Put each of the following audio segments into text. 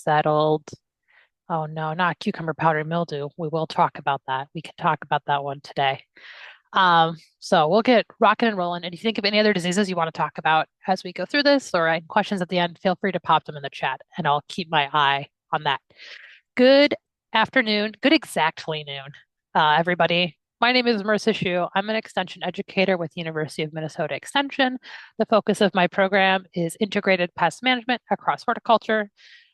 settled. Oh no, not cucumber powdery mildew. We will talk about that. We can talk about that one today. So we'll get rocking and rolling. And if you think of any other diseases you want to talk about as we go through this, or any questions at the end, feel free to pop them in the chat, and I'll keep my eye on that. Good afternoon. Good exactly noon, everybody. My name is Marissa Shu. I'm an extension educator with University of Minnesota Extension. The focus of my program is integrated pest management across horticulture.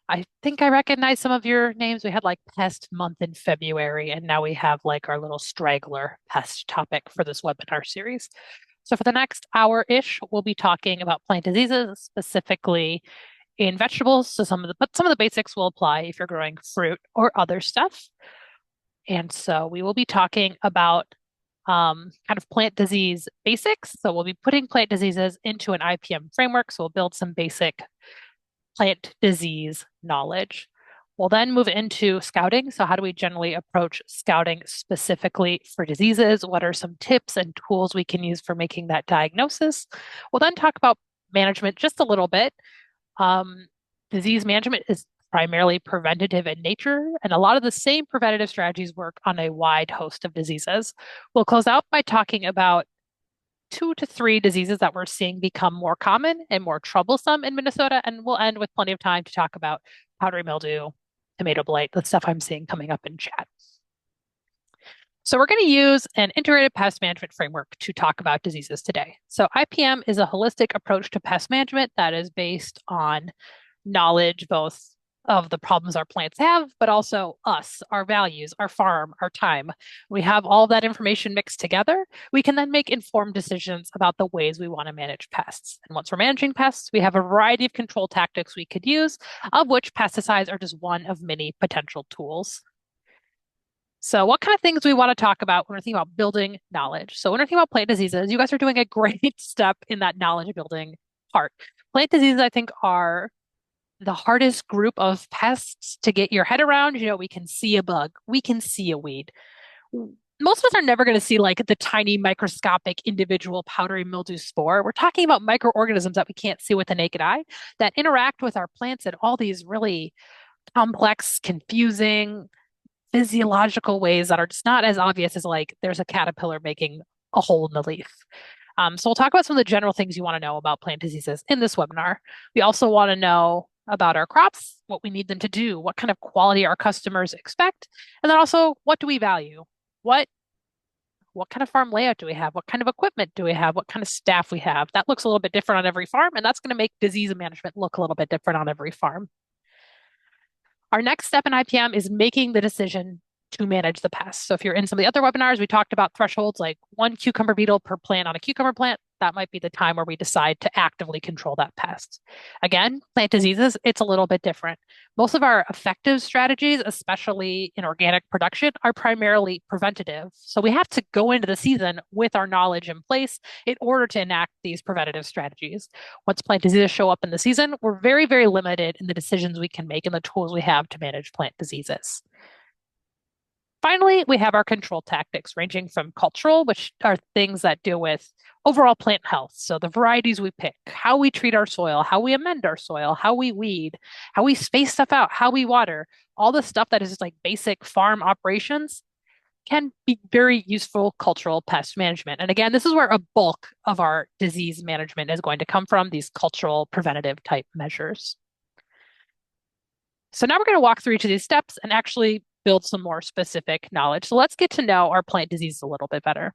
I think I recognize some of your names. We had like pest month in February, and now we have like our little straggler pest topic for this webinar series. So for the next hour-ish, we'll be talking about plant diseases, specifically in vegetables. So some of the basics will apply if you're growing fruit or other stuff. And so we will be talking about kind of plant disease basics. So we'll be putting plant diseases into an IPM framework. So we'll build some basic plant disease knowledge. We'll then move into scouting. So how do we generally approach scouting specifically for diseases? What are some tips and tools we can use for making that diagnosis? We'll then talk about management just a little bit. Disease management is primarily preventative in nature, and a lot of the same preventative strategies work on a wide host of diseases. We'll close out by talking about 2 to 3 diseases that we're seeing become more common and more troublesome in Minnesota, and we'll end with plenty of time to talk about powdery mildew, tomato blight, the stuff I'm seeing coming up in chat. So we're going to use an integrated pest management framework to talk about diseases today. So IPM is a holistic approach to pest management that is based on knowledge both of the problems our plants have, but also us, our values, our farm, our time. We have all that information mixed together. We can then make informed decisions about the ways we want to manage pests. And once we're managing pests, we have a variety of control tactics we could use, of which pesticides are just one of many potential tools. So what kind of things do we want to talk about when we're thinking about building knowledge? So when we're thinking about plant diseases, you guys are doing a great step in that knowledge building part. Plant diseases, I think, are the hardest group of pests to get your head around. You know, we can see a bug, we can see a weed. Most of us are never going to see like the tiny microscopic individual powdery mildew spore. We're talking about microorganisms that we can't see with the naked eye that interact with our plants in all these really complex, confusing, physiological ways that are just not as obvious as like there's a caterpillar making a hole in the leaf. So we'll talk about some of the general things you want to know about plant diseases in this webinar. We also want to know about our crops, what we need them to do, what kind of quality our customers expect, and then also what do we value? What kind of farm layout do we have? What kind of equipment do we have? What kind of staff we have? That looks a little bit different on every farm, and that's going to make disease management look a little bit different on every farm. Our next step in IPM is making the decision to manage the pests. So if you're in some of the other webinars, we talked about thresholds like 1 cucumber beetle per plant on a cucumber plant. That might be the time where we decide to actively control that pest. Again, plant diseases, it's a little bit different. Most of our effective strategies, especially in organic production, are primarily preventative. So we have to go into the season with our knowledge in place in order to enact these preventative strategies. Once plant diseases show up in the season, we're very, very limited in the decisions we can make and the tools we have to manage plant diseases. Finally, we have our control tactics ranging from cultural, which are things that deal with overall plant health. So the varieties we pick, how we treat our soil, how we amend our soil, how we weed, how we space stuff out, how we water, all the stuff that is just like basic farm operations can be very useful cultural pest management. And again, this is where a bulk of our disease management is going to come from, these cultural preventative type measures. So now we're going to walk through each of these steps and actually build some more specific knowledge. So let's get to know our plant diseases a little bit better.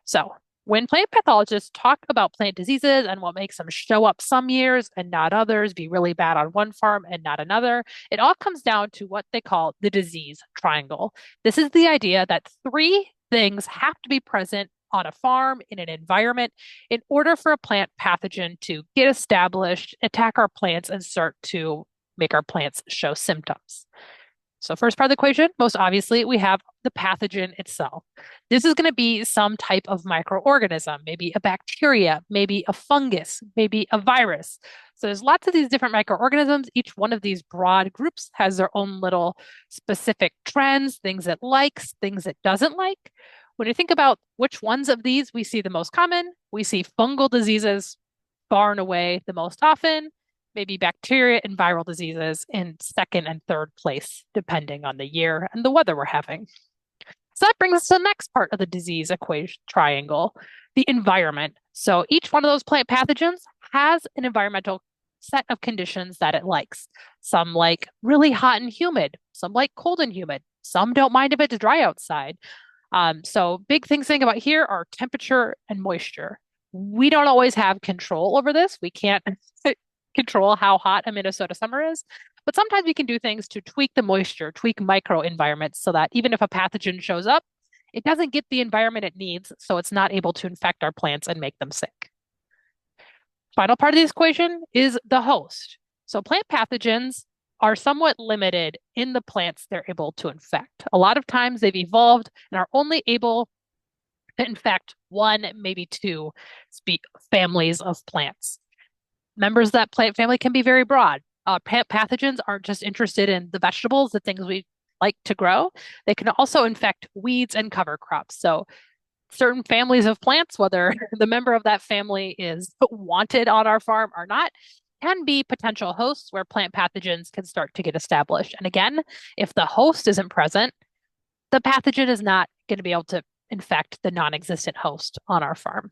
So when plant pathologists talk about plant diseases and what makes them show up some years and not others, be really bad on one farm and not another, it all comes down to what they call the disease triangle. This is the idea that 3 things have to be present on a farm, in an environment, in order for a plant pathogen to get established, attack our plants, and start to make our plants show symptoms. So first part of the equation, most obviously, we have the pathogen itself. This is going to be some type of microorganism, maybe a bacteria, maybe a fungus, maybe a virus. So there's lots of these different microorganisms. Each one of these broad groups has their own little specific trends, things it likes, things it doesn't like. When you think about which ones of these we see the most common, we see fungal diseases far and away the most often. maybe bacteria and viral diseases in second and third place, depending on the year and the weather we're having. So that brings us to the next part of the disease equation triangle, the environment. So each one of those plant pathogens has an environmental set of conditions that it likes. Some like really hot and humid, some like cold and humid, some don't mind if it's dry outside. So big things to think about here are temperature and moisture. We don't always have control over this. We can't control how hot a Minnesota summer is, but sometimes we can do things to tweak the moisture, tweak microenvironments so that even if a pathogen shows up, it doesn't get the environment it needs, so it's not able to infect our plants and make them sick. Final part of this equation is the host. So plant pathogens are somewhat limited in the plants they're able to infect. A lot of times they've evolved and are only able to infect one, maybe two families of plants. Members of that plant family can be very broad. Pathogens aren't just interested in the vegetables, the things we like to grow. They can also infect weeds and cover crops. So certain families of plants, whether the member of that family is wanted on our farm or not, can be potential hosts where plant pathogens can start to get established. And again, if the host isn't present, the pathogen is not going to be able to infect the non-existent host on our farm.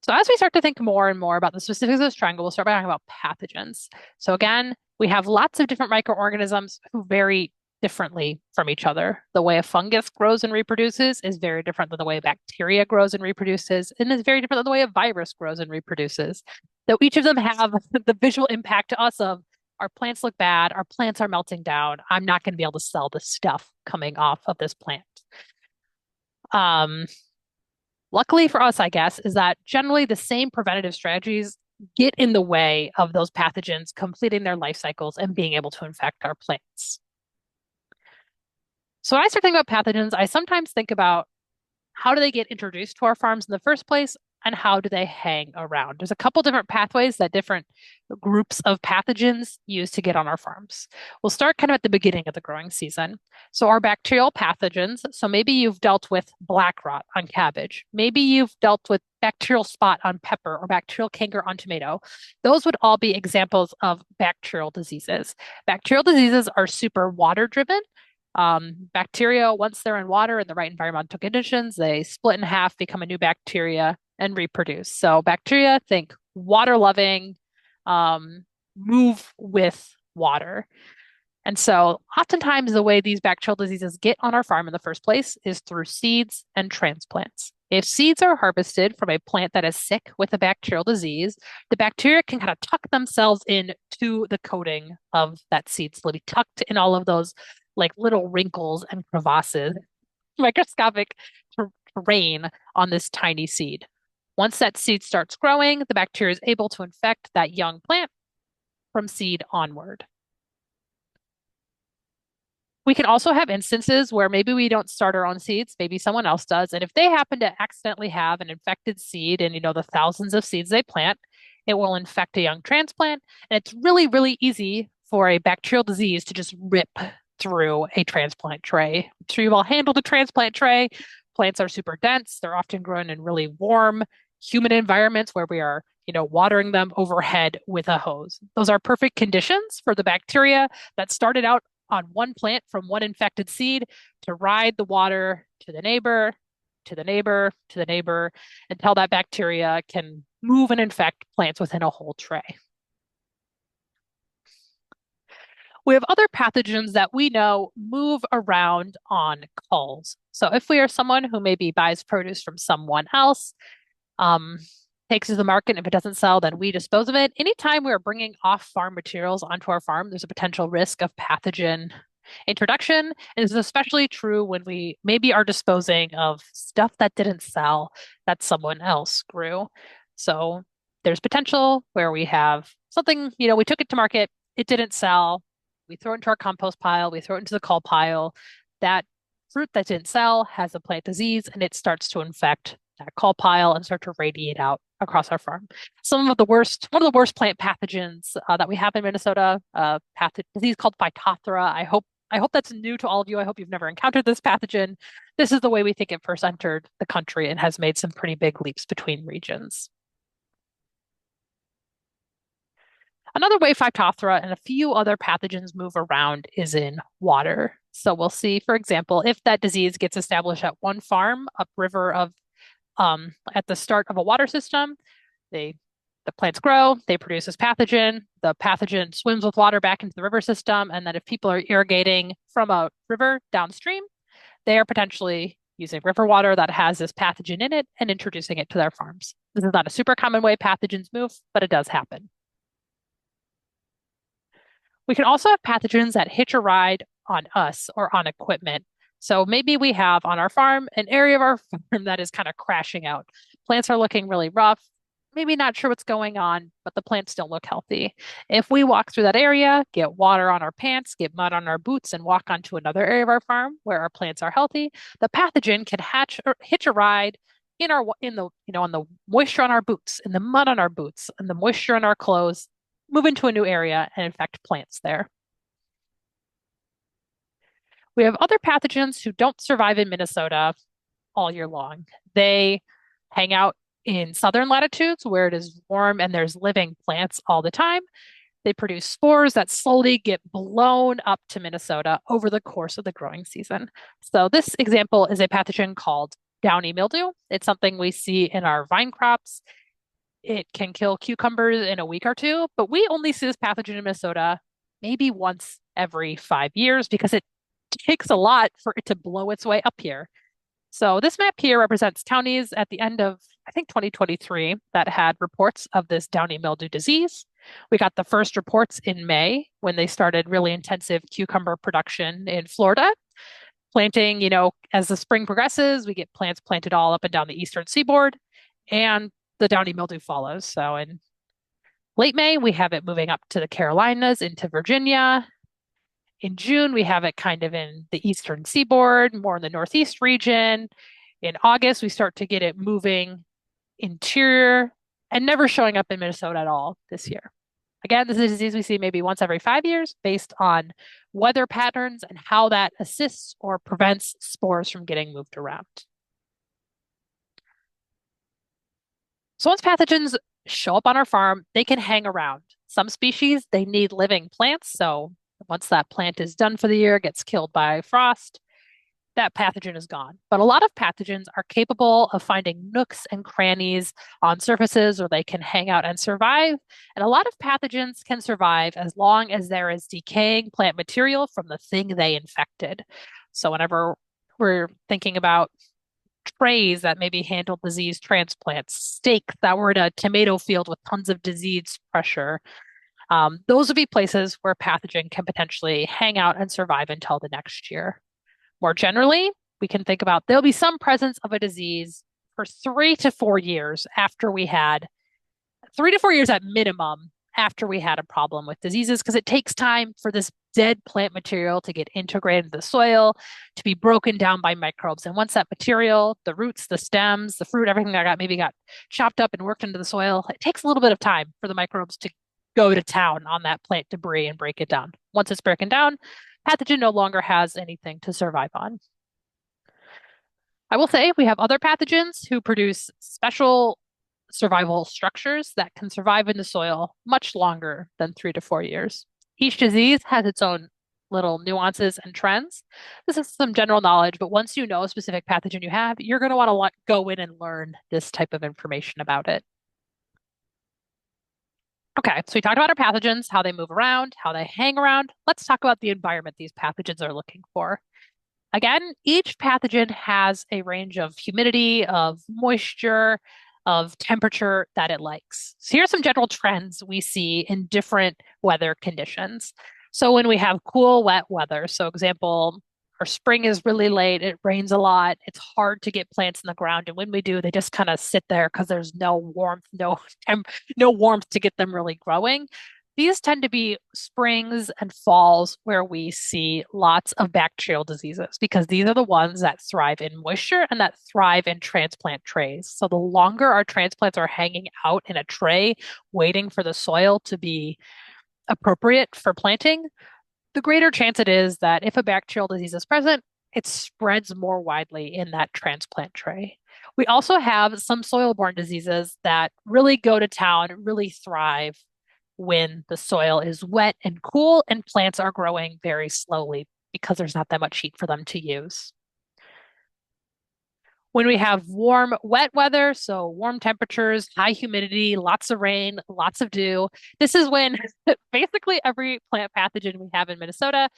So as we start to think more and more about the specifics of this triangle, we'll start by talking about pathogens. So again, we have lots of different microorganisms who vary differently from each other. The way a fungus grows and reproduces is very different than the way bacteria grows and reproduces, and is very different than the way a virus grows and reproduces. Though each of them have the visual impact to us of our plants look bad, our plants are melting down. I'm not going to be able to sell the stuff coming off of this plant. Um, Luckily for us, I guess, is that generally the same preventative strategies get in the way of those pathogens completing their life cycles and being able to infect our plants. So when I start thinking about pathogens, I sometimes think about how do they get introduced to our farms in the first place and how do they hang around? There's a couple different pathways that different groups of pathogens use to get on our farms. We'll start kind of at the beginning of the growing season. So our bacterial pathogens, so maybe you've dealt with black rot on cabbage. Maybe you've dealt with bacterial spot on pepper or bacterial canker on tomato. Those would all be examples of bacterial diseases. Bacterial diseases are super water driven. Bacteria, once they're in water in the right environmental conditions, they split in half, become a new bacteria, and reproduce. So bacteria, think water loving, move with water. And so oftentimes the way these bacterial diseases get on our farm in the first place is through seeds and transplants. If seeds are harvested from a plant that is sick with a bacterial disease, the bacteria can kind of tuck themselves into the coating of that seed. So they'll be tucked in all of those like little wrinkles and crevasses, microscopic terrain on this tiny seed. Once that seed starts growing, the bacteria is able to infect that young plant from seed onward. We can also have instances where maybe we don't start our own seeds, maybe someone else does. And if they happen to accidentally have an infected seed and the thousands of seeds they plant, it will infect a young transplant. And it's really, really easy for a bacterial disease to just rip through a transplant tray. I'm sure you've all handled a transplant tray. Plants are super dense. They're often grown in really warm, humid environments where we are, watering them overhead with a hose. Those are perfect conditions for the bacteria that started out on one plant from one infected seed to ride the water to the neighbor, to the neighbor, to the neighbor, until that bacteria can move and infect plants within a whole tray. We have other pathogens that we know move around on culls. So if we are someone who maybe buys produce from someone else, takes it to the market, and if it doesn't sell, then we dispose of it. Anytime we are bringing off-farm materials onto our farm, there's a potential risk of pathogen introduction. And this is especially true when we maybe are disposing of stuff that didn't sell that someone else grew. So there's potential where we have something, we took it to market, it didn't sell, we throw it into our compost pile, we throw it into the cull pile. That fruit that didn't sell has a plant disease and it starts to infect that cull pile and start to radiate out across our farm. One of the worst plant pathogens that we have in Minnesota, disease called Phytophthora. I hope that's new to all of you. I hope you've never encountered this pathogen. This is the way we think it first entered the country and has made some pretty big leaps between regions. Another way Phytophthora and a few other pathogens move around is in water. So we'll see, for example, if that disease gets established at one farm upriver of at the start of a water system, they the plants grow, they produce this pathogen, the pathogen swims with water back into the river system, and then if people are irrigating from a river downstream, they are potentially using river water that has this pathogen in it and introducing it to their farms. This is not a super common way pathogens move, but it does happen. We can also have pathogens that hitch a ride on us or on equipment. So maybe we have on our farm an area of our farm that is kind of crashing out. Plants are looking really rough, maybe not sure what's going on, but the plants don't look healthy. If we walk through that area, get water on our pants, get mud on our boots, and walk onto another area of our farm where our plants are healthy, the pathogen can hatch or hitch a ride in the on the moisture on our boots, in the mud on our boots, and the moisture in our clothes, move into a new area and infect plants there. We have other pathogens who don't survive in Minnesota all year long. They hang out in southern latitudes where it is warm and there's living plants all the time. They produce spores that slowly get blown up to Minnesota over the course of the growing season. So, this example is a pathogen called downy mildew. It's something we see in our vine crops. It can kill cucumbers in a week or two, but we only see this pathogen in Minnesota maybe once every 5 years because it takes a lot for it to blow its way up here. So this map here represents counties at the end of, I think, 2023 that had reports of this downy mildew disease. We got the first reports in May when they started really intensive cucumber production in Florida. Planting, as the spring progresses, we get plants planted all up and down the eastern seaboard, and the downy mildew follows. So in late May, we have it moving up to the Carolinas, into Virginia. In June, we have it kind of in the eastern seaboard, more in the northeast region. In August, we start to get it moving interior and never showing up in Minnesota at all this year. Again, this is a disease we see maybe once every 5 years based on weather patterns and how that assists or prevents spores from getting moved around. So once pathogens show up on our farm, they can hang around. Some species, they need living plants. So once that plant is done for the year, gets killed by frost, that pathogen is gone. But a lot of pathogens are capable of finding nooks and crannies on surfaces where they can hang out and survive. And a lot of pathogens can survive as long as there is decaying plant material from the thing they infected. So whenever we're thinking about trays that maybe handle disease transplants, stakes that were in a tomato field with tons of disease pressure, those would be places where pathogen can potentially hang out and survive until the next year. More generally, we can think about there'll be some presence of a disease for 3 to 4 years after we had 3 to 4 years at minimum after we had a problem with diseases, because it takes time for this dead plant material to get integrated into the soil, to be broken down by microbes. And once that material, the roots, the stems, the fruit, everything that got chopped up and worked into the soil, it takes a little bit of time for the microbes to go to town on that plant debris and break it down. Once it's broken down, pathogen no longer has anything to survive on. I will say we have other pathogens who produce special survival structures that can survive in the soil much longer than 3 to 4 years. Each disease has its own little nuances and trends. This is some general knowledge, but once you know a specific pathogen you have, you're going to want to go in and learn this type of information about it. Okay, so we talked about our pathogens, how they move around, how they hang around. Let's talk about the environment these pathogens are looking for. Again, each pathogen has a range of humidity, of moisture, of temperature that it likes. So here's some general trends we see in different weather conditions. So when we have cool, wet weather, so example, our spring is really late, it rains a lot, it's hard to get plants in the ground, and when we do, they just kind of sit there because there's no warmth, no warmth to get them really growing. These tend to be springs and falls where we see lots of bacterial diseases because these are the ones that thrive in moisture and that thrive in transplant trays. So the longer our transplants are hanging out in a tray, waiting for the soil to be appropriate for planting, the greater chance it is that if a bacterial disease is present, it spreads more widely in that transplant tray. We also have some soil-borne diseases that really go to town, really thrive when the soil is wet and cool and plants are growing very slowly because there's not that much heat for them to use. When we have warm, wet weather, so warm temperatures, high humidity, lots of rain, lots of dew, this is when basically every plant pathogen we have in Minnesota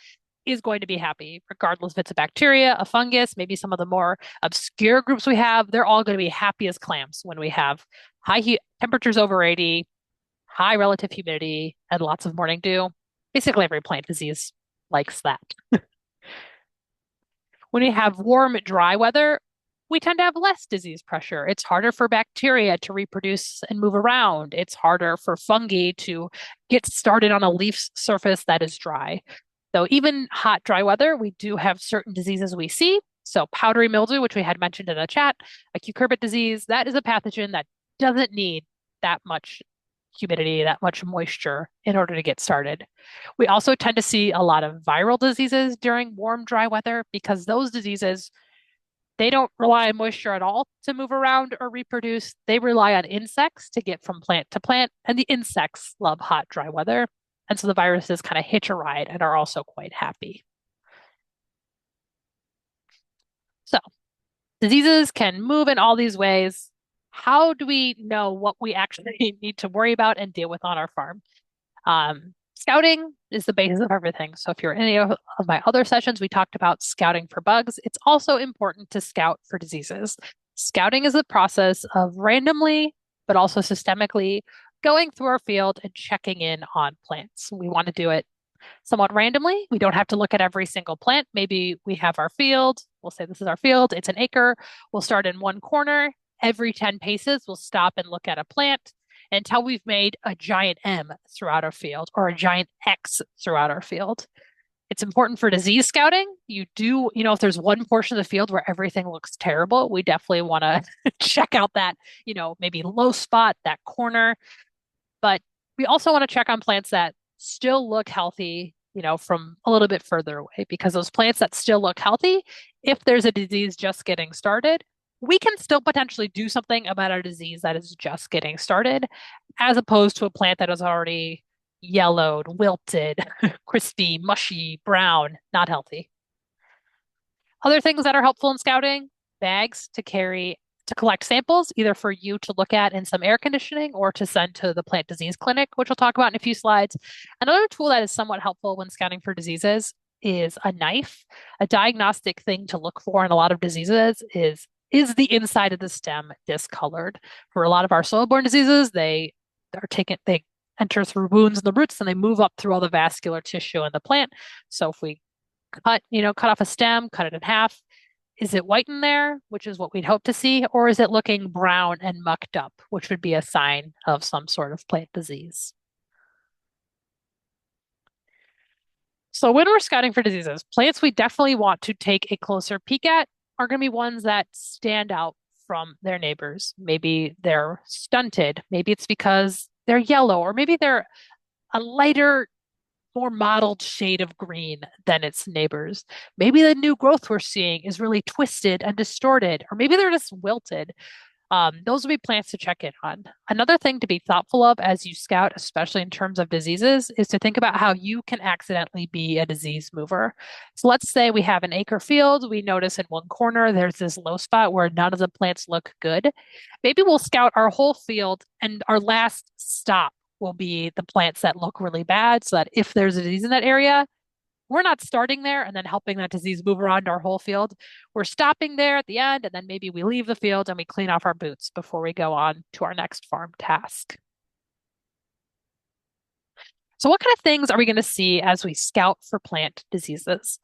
is going to be happy, regardless if it's a bacteria, a fungus, maybe some of the more obscure groups we have. They're all going to be happy as clams when we have temperatures over 80, high relative humidity, and lots of morning dew. Basically, every plant disease likes that. When we have warm, dry weather, we tend to have less disease pressure. It's harder for bacteria to reproduce and move around. It's harder for fungi to get started on a leaf surface that is dry. So even hot, dry weather, we do have certain diseases we see. So powdery mildew, which we had mentioned in the chat, a cucurbit disease, that is a pathogen that doesn't need that much humidity, that much moisture in order to get started. We also tend to see a lot of viral diseases during warm, dry weather because those diseases, they don't rely on moisture at all to move around or reproduce. They rely on insects to get from plant to plant, and the insects love hot, dry weather. And so the viruses kind of hitch a ride and are also quite happy. So diseases can move in all these ways. How do we know what we actually need to worry about and deal with on our farm? Scouting is the basis of everything. So if you're in any of my other sessions, we talked about scouting for bugs. It's also important to scout for diseases. Scouting is the process of randomly, but also systemically going through our field and checking in on plants. We want to do it somewhat randomly. We don't have to look at every single plant. Maybe we have our field. We'll say this is our field. It's an acre. We'll start in one corner. Every 10 paces, we'll stop and look at a plant until we've made a giant M throughout our field or a giant X throughout our field. It's important for disease scouting. If there's one portion of the field where everything looks terrible, we definitely want to check out that, maybe low spot, that corner. But we also want to check on plants that still look healthy, from a little bit further away, because those plants that still look healthy, if there's a disease just getting started, we can still potentially do something about a disease that is just getting started, as opposed to a plant that is already yellowed, wilted, crispy, mushy, brown, not healthy. Other things that are helpful in scouting, bags to collect samples, either for you to look at in some air conditioning or to send to the plant disease clinic, which we'll talk about in a few slides. Another tool that is somewhat helpful when scouting for diseases is a knife. A diagnostic thing to look for in a lot of diseases is the inside of the stem discolored? For a lot of our soil-borne diseases, they enter through wounds in the roots and they move up through all the vascular tissue in the plant. So if we cut off a stem, cut it in half, is it white in there, which is what we'd hope to see, or is it looking brown and mucked up, which would be a sign of some sort of plant disease? So when we're scouting for diseases, plants we definitely want to take a closer peek at are going to be ones that stand out from their neighbors. Maybe they're stunted. Maybe it's because they're yellow, or maybe they're a lighter, more mottled shade of green than its neighbors. Maybe the new growth we're seeing is really twisted and distorted, or maybe they're just wilted. Those would be plants to check in on. Another thing to be thoughtful of as you scout, especially in terms of diseases, is to think about how you can accidentally be a disease mover. So let's say we have an acre field. We notice in one corner there's this low spot where none of the plants look good. Maybe we'll scout our whole field and our last stop will be the plants that look really bad so that if there's a disease in that area, we're not starting there and then helping that disease move around our whole field. We're stopping there at the end, and then maybe we leave the field and we clean off our boots before we go on to our next farm task. So what kind of things are we going to see as we scout for plant diseases?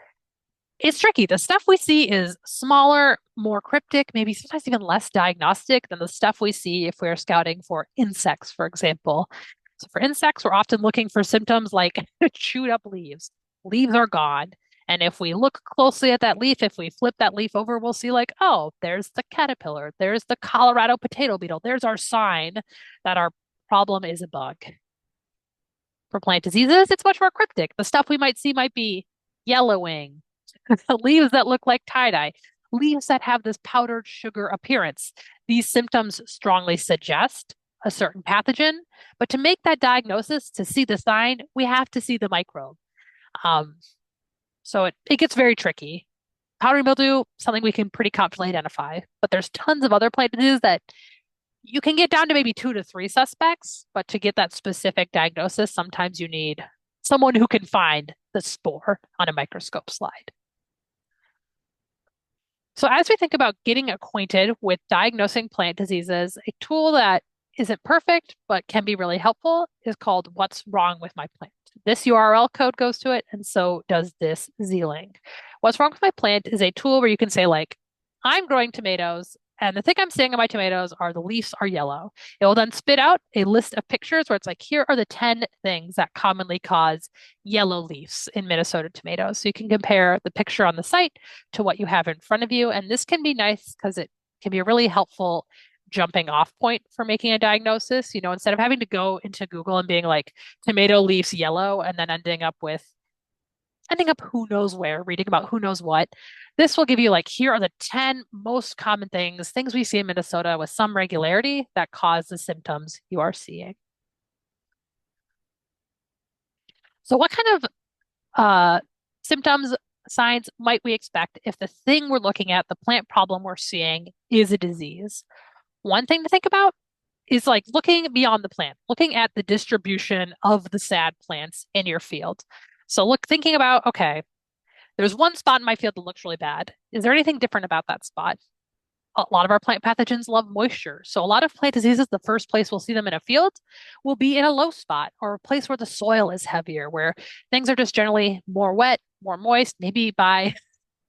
It's tricky. The stuff we see is smaller, more cryptic, maybe sometimes even less diagnostic than the stuff we see if we're scouting for insects, for example. So for insects, we're often looking for symptoms like chewed up leaves. Leaves are gone. And if we look closely at that leaf, if we flip that leaf over, we'll see like, oh, there's the caterpillar. There's the Colorado potato beetle. There's our sign that our problem is a bug. For plant diseases, it's much more cryptic. The stuff we might see might be yellowing, leaves that look like tie-dye, leaves that have this powdered sugar appearance. These symptoms strongly suggest a certain pathogen. But to make that diagnosis, to see the sign, we have to see the microbe. Um, so it gets very tricky. Powdery mildew, something we can pretty confidently identify, but there's tons of other plant diseases that you can get down to maybe two to three suspects, but to get that specific diagnosis, sometimes you need someone who can find the spore on a microscope slide. So, as we think about getting acquainted with diagnosing plant diseases, a tool that isn't perfect but can be really helpful is called What's Wrong with My Plant. This URL code goes to it, and so does this Z-Link. What's Wrong with My Plant is a tool where you can say, like, I'm growing tomatoes, and the thing I'm seeing on my tomatoes are the leaves are yellow. It will then spit out a list of pictures where it's like, here are the 10 things that commonly cause yellow leaves in Minnesota tomatoes. So you can compare the picture on the site to what you have in front of you. And this can be nice because it can be a really helpful jumping off point for making a diagnosis. Instead of having to go into Google and being like tomato leaves yellow and then ending up who knows where, reading about who knows what. This will give you like, here are the 10 most common things we see in Minnesota with some regularity that cause the symptoms you are seeing. So what kind of symptoms, signs might we expect if the thing we're looking at, the plant problem we're seeing, is a disease? One thing to think about is like looking beyond the plant, looking at the distribution of the sad plants in your field. So thinking about, okay, there's one spot in my field that looks really bad. Is there anything different about that spot? A lot of our plant pathogens love moisture. So a lot of plant diseases, the first place we'll see them in a field will be in a low spot or a place where the soil is heavier, where things are just generally more wet, more moist, maybe by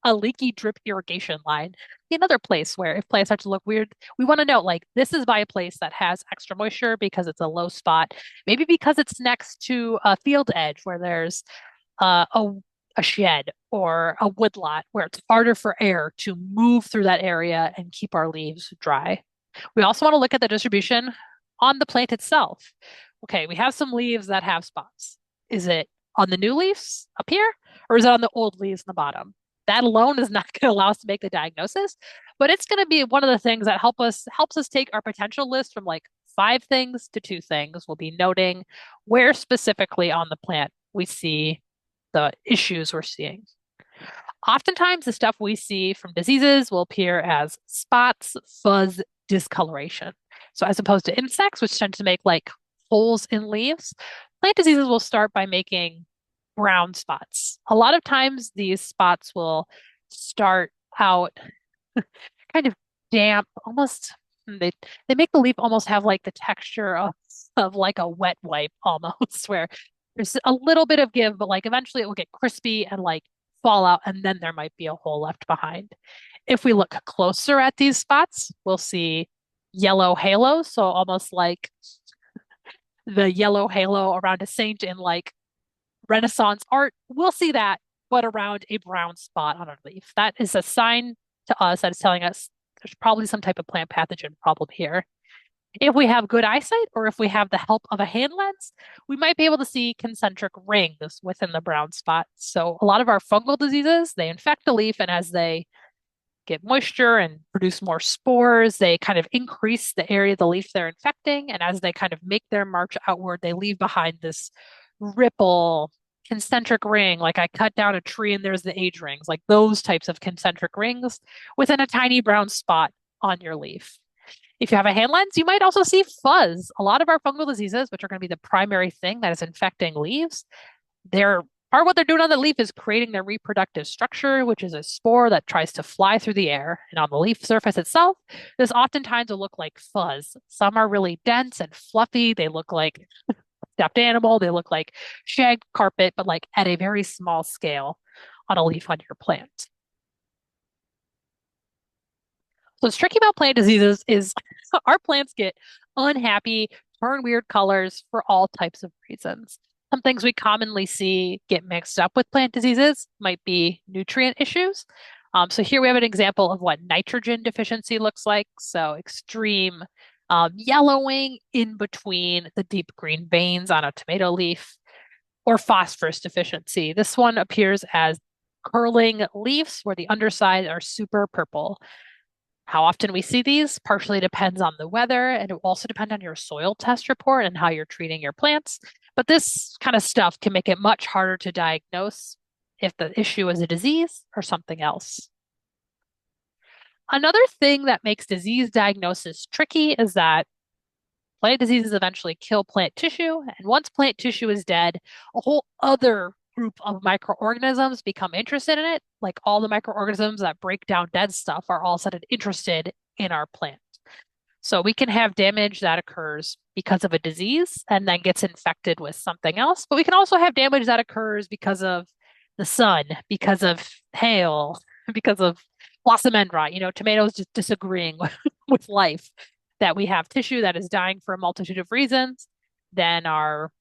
a leaky drip irrigation line. Another place where if plants start to look weird, we want to know like this is by a place that has extra moisture because it's a low spot, maybe because it's next to a field edge where there's uh, a a shed or a woodlot where it's harder for air to move through that area and keep our leaves dry. We also want to look at the distribution on the plant itself. Okay, we have some leaves that have spots. Is it on the new leaves up here, or is it on the old leaves in the bottom? That alone is not going to allow us to make the diagnosis, but it's going to be one of the things that helps us take our potential list from like 5 things to 2 things. We'll be noting where specifically on the plant we see the issues we're seeing. Oftentimes, the stuff we see from diseases will appear as spots, fuzz, discoloration. So, as opposed to insects, which tend to make like holes in leaves, plant diseases will start by making brown spots. A lot of times, these spots will start out kind of damp, almost. They make the leaf almost have like the texture of like a wet wipe almost, where there's a little bit of give, but like eventually it will get crispy and like fall out, and then there might be a hole left behind. If we look closer at these spots, we'll see yellow halos. So almost like the yellow halo around a saint in like Renaissance art. We'll see that, but around a brown spot on a leaf. That is a sign to us that is telling us there's probably some type of plant pathogen problem here. If we have good eyesight or if we have the help of a hand lens, we might be able to see concentric rings within the brown spot. So a lot of our fungal diseases, they infect the leaf, and as they get moisture and produce more spores, they kind of increase the area of the leaf they're infecting. And as they kind of make their march outward, they leave behind this ripple, concentric ring, like I cut down a tree and there's the age rings, like those types of concentric rings within a tiny brown spot on your leaf. If you have a hand lens, you might also see fuzz. A lot of our fungal diseases, which are going to be the primary thing that is infecting leaves, what they're doing on the leaf is creating their reproductive structure, which is a spore that tries to fly through the air. And on the leaf surface itself, this oftentimes will look like fuzz. Some are really dense and fluffy. They look like stuffed animal. They look like shag carpet, but like at a very small scale on a leaf on your plant. So what's tricky about plant diseases is our plants get unhappy, turn weird colors for all types of reasons. Some things we commonly see get mixed up with plant diseases might be nutrient issues. So here we have an example of what nitrogen deficiency looks like. So extreme yellowing in between the deep green veins on a tomato leaf, or phosphorus deficiency. This one appears as curling leaves where the underside are super purple. How often we see these partially depends on the weather, and it will also depend on your soil test report and how you're treating your plants. But this kind of stuff can make it much harder to diagnose if the issue is a disease or something else. Another thing that makes disease diagnosis tricky is that plant diseases eventually kill plant tissue, and once plant tissue is dead, a whole other group of microorganisms become interested in it. Like all the microorganisms that break down dead stuff are all of a sudden interested in our plant. So we can have damage that occurs because of a disease and then gets infected with something else. But we can also have damage that occurs because of the sun, because of hail, because of blossom end rot, tomatoes just disagreeing with life, that we have tissue that is dying for a multitude of reasons. Then our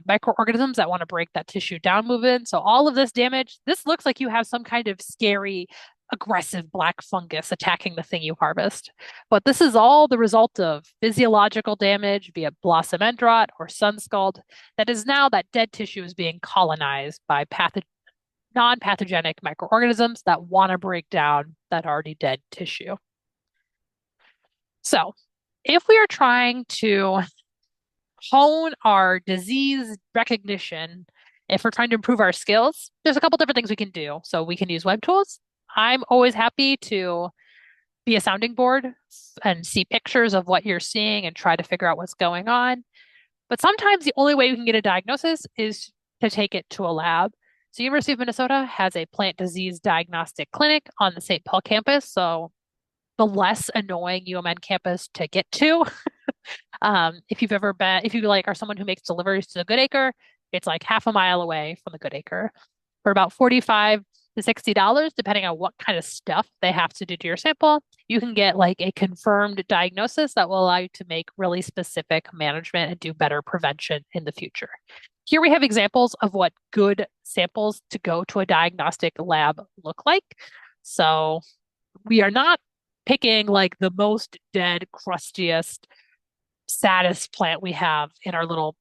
microorganisms that want to break that tissue down move in. So all of this damage, this looks like you have some kind of scary, aggressive black fungus attacking the thing you harvest. But this is all the result of physiological damage, be it blossom end rot or sun scald, that is now that dead tissue is being colonized by non-pathogenic microorganisms that want to break down that already dead tissue. So if we are trying to hone our disease recognition, if we're trying to improve our skills, there's a couple different things we can do. So we can use web tools. I'm always happy to be a sounding board and see pictures of what you're seeing and try to figure out what's going on. But sometimes the only way you can get a diagnosis is to take it to a lab. So University of Minnesota has a plant disease diagnostic clinic on the St. Paul campus. So the less annoying UMN campus to get to. If you've ever been, if you like are someone who makes deliveries to the Goodacre, it's like half a mile away from the Goodacre for about $45 to $60, depending on what kind of stuff they have to do to your sample. You can get like a confirmed diagnosis that will allow you to make really specific management and do better prevention in the future. Here we have examples of what good samples to go to a diagnostic lab look like. So we are not picking like the most dead, crustiest, saddest plant we have in our little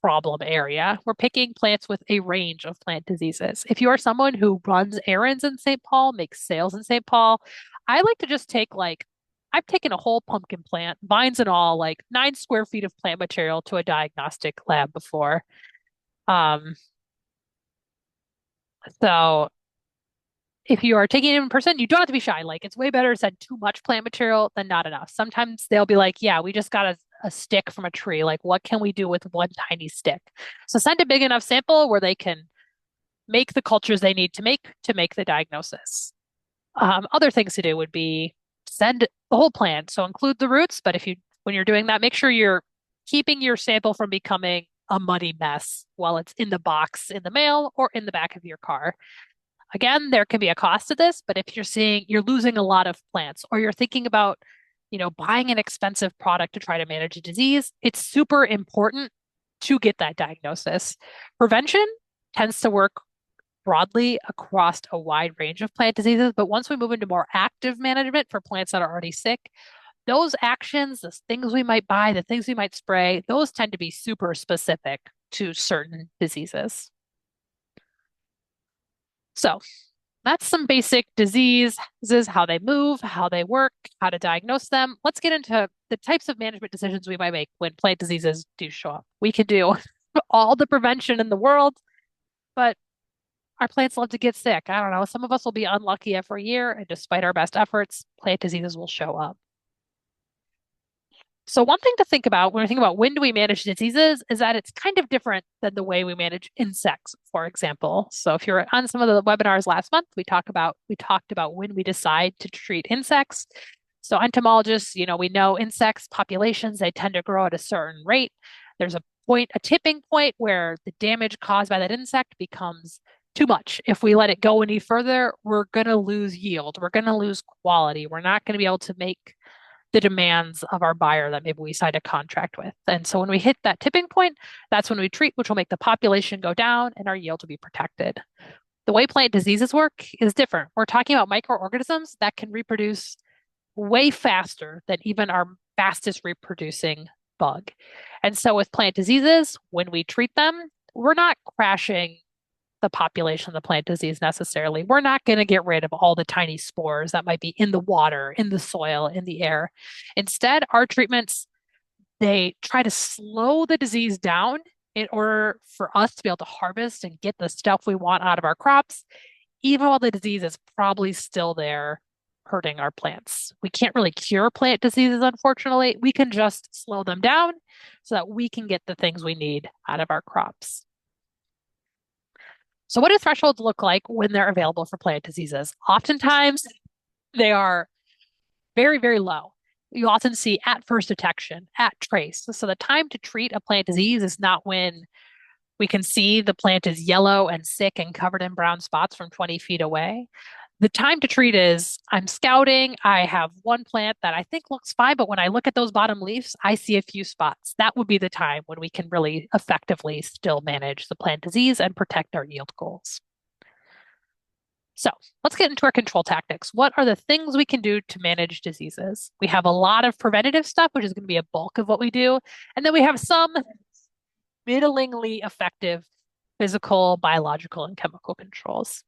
problem area. We're picking plants with a range of plant diseases. If you are someone who runs errands in St. Paul, makes sales in St. Paul, I like to just take like, I've taken a whole pumpkin plant, vines and all, like 9 square feet of plant material to a diagnostic lab before. Um, so if you are taking it in person, you don't have to be shy. Like it's way better to send too much plant material than not enough. Sometimes they'll be like, yeah, we just got a stick from a tree. Like, what can we do with one tiny stick? So send a big enough sample where they can make the cultures they need to make the diagnosis. Other things to do would be send the whole plant. So include the roots, but if you when you're doing that, make sure you're keeping your sample from becoming a muddy mess while it's in the box in the mail or in the back of your car. Again, there can be a cost to this, but if you're seeing you're losing a lot of plants or you're thinking about, buying an expensive product to try to manage a disease, it's super important to get that diagnosis. Prevention tends to work broadly across a wide range of plant diseases, but once we move into more active management for plants that are already sick, those actions, the things we might buy, the things we might spray, those tend to be super specific to certain diseases. So that's some basic diseases, how they move, how they work, how to diagnose them. Let's get into the types of management decisions we might make when plant diseases do show up. We can do all the prevention in the world, but our plants love to get sick. I don't know. Some of us will be unlucky every year, and despite our best efforts, plant diseases will show up. So one thing to think about when we think about when do we manage diseases is that it's kind of different than the way we manage insects, for example. So if you're on some of the webinars last month, we talked about when we decide to treat insects. So entomologists, we know insects populations, they tend to grow at a certain rate. There's a tipping point where the damage caused by that insect becomes too much. If we let it go any further, we're going to lose yield. We're going to lose quality. We're not going to be able to make the demands of our buyer that maybe we signed a contract with. And so when we hit that tipping point, that's when we treat, which will make the population go down and our yield will be protected. The way plant diseases work is different. We're talking about microorganisms that can reproduce way faster than even our fastest reproducing bug. And so with plant diseases, when we treat them, we're not crashing the population of the plant disease necessarily. We're not going to get rid of all the tiny spores that might be in the water, in the soil, in the air. Instead, our treatments, they try to slow the disease down in order for us to be able to harvest and get the stuff we want out of our crops, even while the disease is probably still there hurting our plants. We can't really cure plant diseases, unfortunately. We can just slow them down so that we can get the things we need out of our crops. So, what do thresholds look like when they're available for plant diseases? Oftentimes, they are very, very low. You often see at first detection, at trace. So, the time to treat a plant disease is not when we can see the plant is yellow and sick and covered in brown spots from 20 feet away. The time to treat is I'm scouting. I have one plant that I think looks fine, but when I look at those bottom leaves, I see a few spots. That would be the time when we can really effectively still manage the plant disease and protect our yield goals. So let's get into our control tactics. What are the things we can do to manage diseases? We have a lot of preventative stuff, which is going to be a bulk of what we do. And then we have some middlingly effective physical, biological, and chemical controls.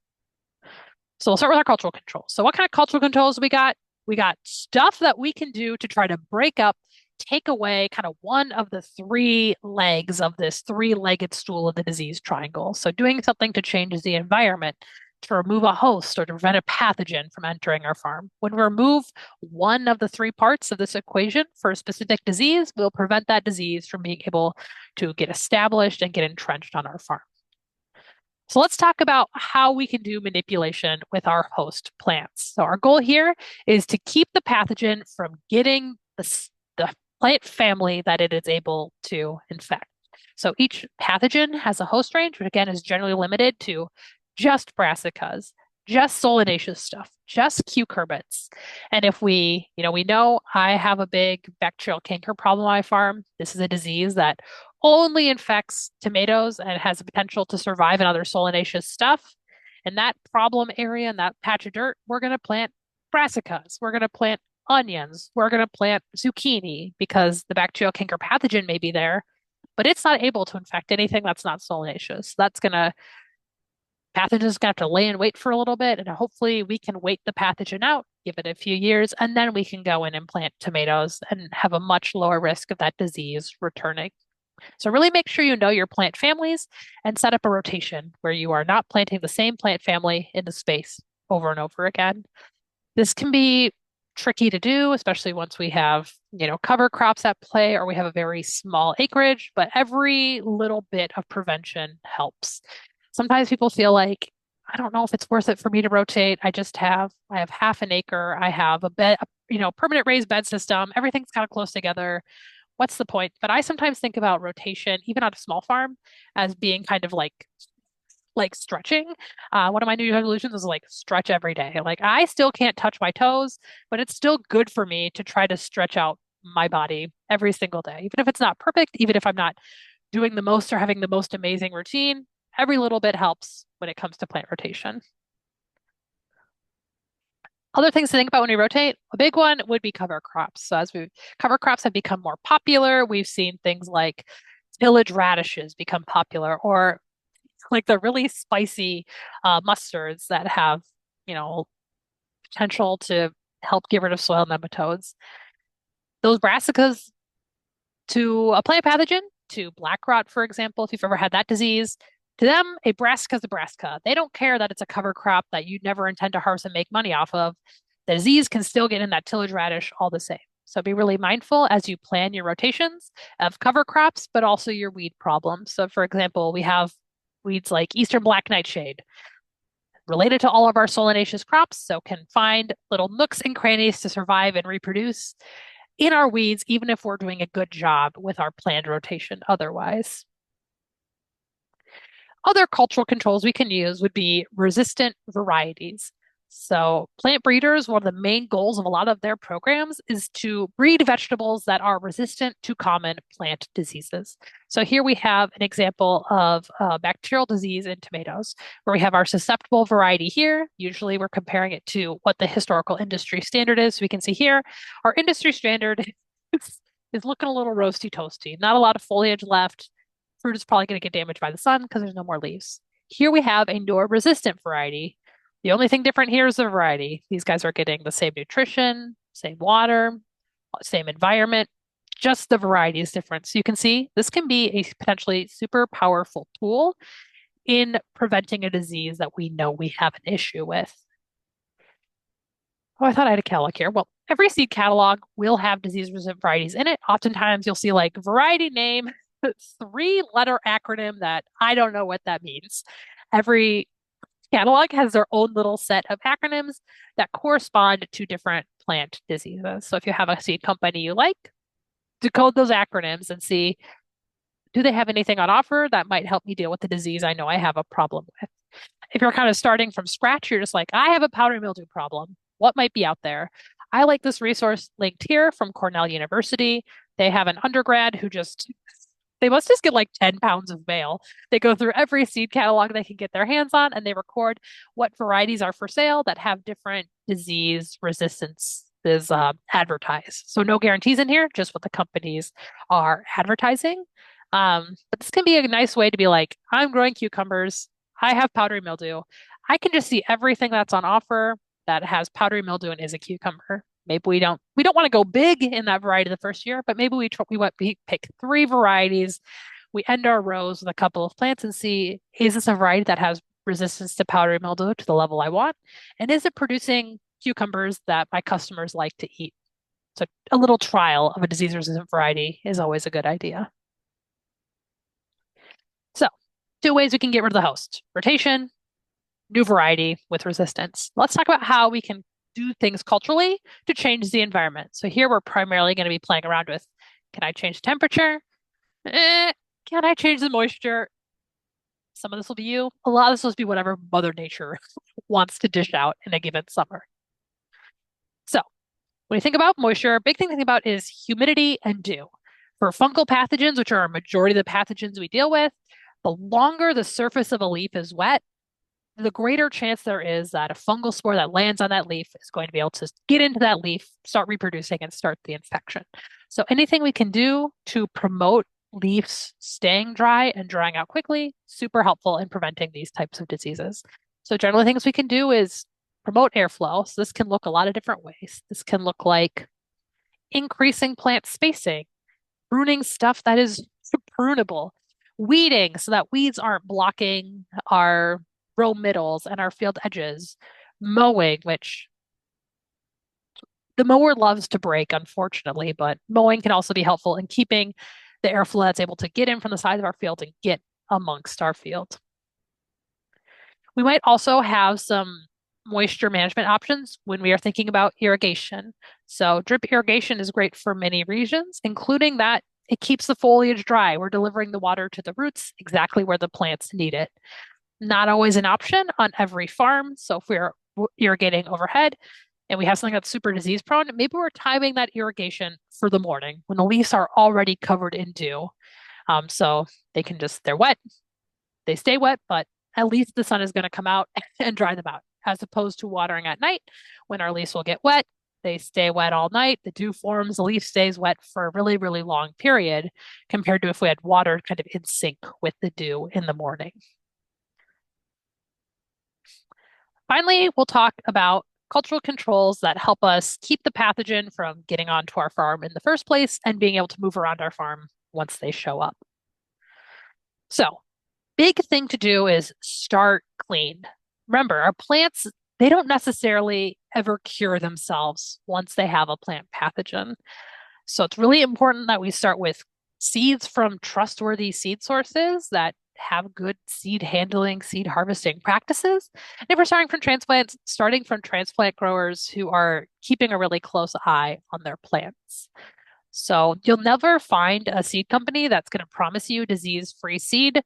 So we'll start with our cultural controls. So what kind of cultural controls we got? We got stuff that we can do to try to break up, take away kind of one of the three legs of this three-legged stool of the disease triangle. So doing something to change the environment, to remove a host or to prevent a pathogen from entering our farm. When we remove one of the three parts of this equation for a specific disease, we'll prevent that disease from being able to get established and get entrenched on our farm. So let's talk about how we can do manipulation with our host plants. So our goal here is to keep the pathogen from getting the plant family that it is able to infect. So each pathogen has a host range, which again is generally limited to just brassicas, just solanaceous stuff, just cucurbits. And if we know I have a big bacterial canker problem on my farm. This is a disease that only infects tomatoes and has the potential to survive in other solanaceous stuff. In that problem area, in that patch of dirt, we're going to plant brassicas. We're going to plant onions. We're going to plant zucchini because the bacterial canker pathogen may be there, but it's not able to infect anything that's not solanaceous. Pathogen's gonna have to lay in wait for a little bit, and hopefully we can wait the pathogen out, give it a few years, and then we can go in and plant tomatoes and have a much lower risk of that disease returning. So really make sure you know your plant families and set up a rotation where you are not planting the same plant family into space over and over again. This can be tricky to do, especially once we have, cover crops at play or we have a very small acreage, but every little bit of prevention helps. Sometimes people feel like, I don't know if it's worth it for me to rotate. I have half an acre. I have a bed, permanent raised bed system. Everything's kind of close together. What's the point? But I sometimes think about rotation, even on a small farm, as being kind of like stretching. One of my New Year's resolutions is like stretch every day. Like I still can't touch my toes, but it's still good for me to try to stretch out my body every single day. Even if it's not perfect, even if I'm not doing the most or having the most amazing routine, every little bit helps when it comes to plant rotation. Other things to think about when we rotate, a big one would be cover crops. So cover crops have become more popular, we've seen things like tillage radishes become popular, or like the really spicy mustards that have, potential to help get rid of soil nematodes. Those brassicas to a plant pathogen, to black rot, for example, if you've ever had that disease, to them, a brassica is a brassica. They don't care that it's a cover crop that you never intend to harvest and make money off of. The disease can still get in that tillage radish all the same. So be really mindful as you plan your rotations of cover crops, but also your weed problems. So for example, we have weeds like Eastern Black Nightshade, related to all of our solanaceous crops, so can find little nooks and crannies to survive and reproduce in our weeds, even if we're doing a good job with our planned rotation otherwise. Other cultural controls we can use would be resistant varieties. So plant breeders, one of the main goals of a lot of their programs is to breed vegetables that are resistant to common plant diseases. So here we have an example of a bacterial disease in tomatoes, where we have our susceptible variety here. Usually we're comparing it to what the historical industry standard is. So we can see here, our industry standard is looking a little roasty toasty, not a lot of foliage left. Fruit is probably going to get damaged by the sun because there's no more leaves. here we have a Nor resistant variety. The only thing different here is the variety. These guys are getting the same nutrition, same water, same environment, just the variety is different. So you can see this can be a potentially super powerful tool in preventing a disease that we know we have an issue with. Oh, I thought I had a catalog here. Well, every seed catalog will have disease-resistant varieties in it. Oftentimes you'll see like variety name, three-letter acronym that I don't know what that means. Every catalog has their own little set of acronyms that correspond to different plant diseases. So if you have a seed company you like, decode those acronyms and see, do they have anything on offer that might help me deal with the disease I know I have a problem with? If you're kind of starting from scratch, you're just like, I have a powdery mildew problem. What might be out there? I like this resource linked here from Cornell University. They have an undergrad who they must just get like 10 pounds of mail. They go through every seed catalog they can get their hands on and they record what varieties are for sale that have different disease resistance is advertised. So no guarantees in here, just what the companies are advertising. But this can be a nice way to be like, I'm growing cucumbers. I have powdery mildew. I can just see everything that's on offer that has powdery mildew and is a cucumber. Maybe we don't want to go big in that variety the first year, but maybe we pick three varieties. We end our rows with a couple of plants and see, is this a variety that has resistance to powdery mildew to the level I want? And is it producing cucumbers that my customers like to eat? So a little trial of a disease resistant variety is always a good idea. So, two ways we can get rid of the host: rotation, new variety with resistance. Let's talk about how we can do things culturally to change the environment. So, here we're primarily going to be playing around with, can I change temperature? Can I change the moisture? Some of this will be you. A lot of this will be whatever Mother Nature wants to dish out in a given summer. So, when you think about moisture, a big thing to think about is humidity and dew. For fungal pathogens, which are a majority of the pathogens we deal with, the longer the surface of a leaf is wet, the greater chance there is that a fungal spore that lands on that leaf is going to be able to get into that leaf, start reproducing, and start the infection. So anything we can do to promote leaves staying dry and drying out quickly, super helpful in preventing these types of diseases. So generally things we can do is promote airflow. So this can look a lot of different ways. This can look like increasing plant spacing, pruning stuff that is prunable, weeding so that weeds aren't blocking our row middles and our field edges, mowing, which the mower loves to break, unfortunately, but mowing can also be helpful in keeping the airflow that's able to get in from the side of our field and get amongst our field. We might also have some moisture management options when we are thinking about irrigation. So drip irrigation is great for many regions, including that it keeps the foliage dry. We're delivering the water to the roots exactly where the plants need it. Not always an option on every farm. So if we're irrigating overhead and we have something that's super disease prone, maybe we're timing that irrigation for the morning when the leaves are already covered in dew. So they're wet, they stay wet, but at least the sun is going to come out and dry them out, as opposed to watering at night when our leaves will get wet. They stay wet all night. The dew forms, the leaf stays wet for a really, really long period compared to if we had water kind of in sync with the dew in the morning. Finally, we'll talk about cultural controls that help us keep the pathogen from getting onto our farm in the first place and being able to move around our farm once they show up. So, big thing to do is start clean. Remember, our plants, they don't necessarily ever cure themselves once they have a plant pathogen. So it's really important that we start with seeds from trustworthy seed sources that have good seed handling, seed harvesting practices. And if we're starting from transplant growers who are keeping a really close eye on their plants. So you'll never find a seed company that's going to promise you disease-free seed,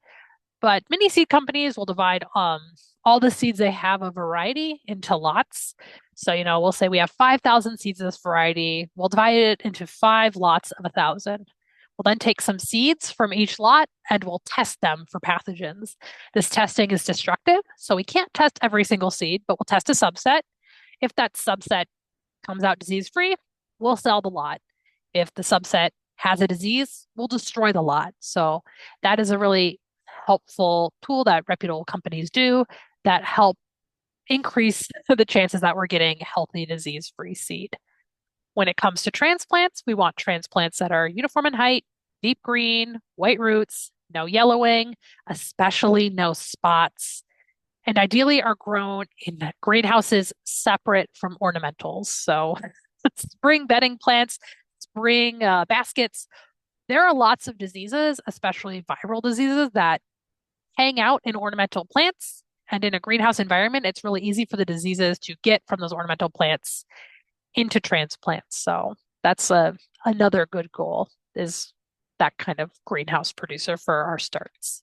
but many seed companies will divide all the seeds they have a variety into lots. So, we'll say we have 5,000 seeds of this variety. We'll divide it into 5 lots of 1,000. We'll then take some seeds from each lot and we'll test them for pathogens. This testing is destructive, so we can't test every single seed, but we'll test a subset. If that subset comes out disease-free, we'll sell the lot. If the subset has a disease, we'll destroy the lot. So that is a really helpful tool that reputable companies do that help increase the chances that we're getting healthy, disease-free seed. When it comes to transplants, we want transplants that are uniform in height, deep green, white roots, no yellowing, especially no spots, and ideally are grown in greenhouses separate from ornamentals. So spring bedding plants, spring baskets. There are lots of diseases, especially viral diseases, that hang out in ornamental plants. And in a greenhouse environment, it's really easy for the diseases to get from those ornamental plants into transplants. So that's another good goal is that kind of greenhouse producer for our starts.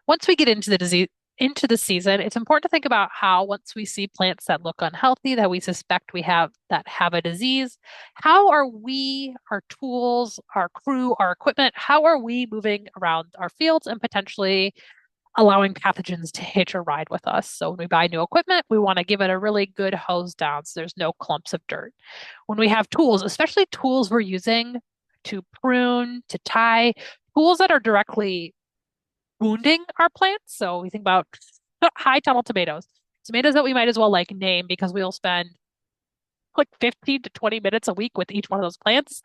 Once we get into the season, it's important to think about how once we see plants that look unhealthy, that we suspect we have a disease, how are we, our tools, our crew, our equipment, how are we moving around our fields and potentially allowing pathogens to hitch a ride with us? So when we buy new equipment, we want to give it a really good hose down so there's no clumps of dirt. When we have tools, especially tools we're using to prune, to tie, tools that are directly wounding our plants. So we think about high tunnel tomatoes, tomatoes that we might as well like name because we'll spend like 15 to 20 minutes a week with each one of those plants.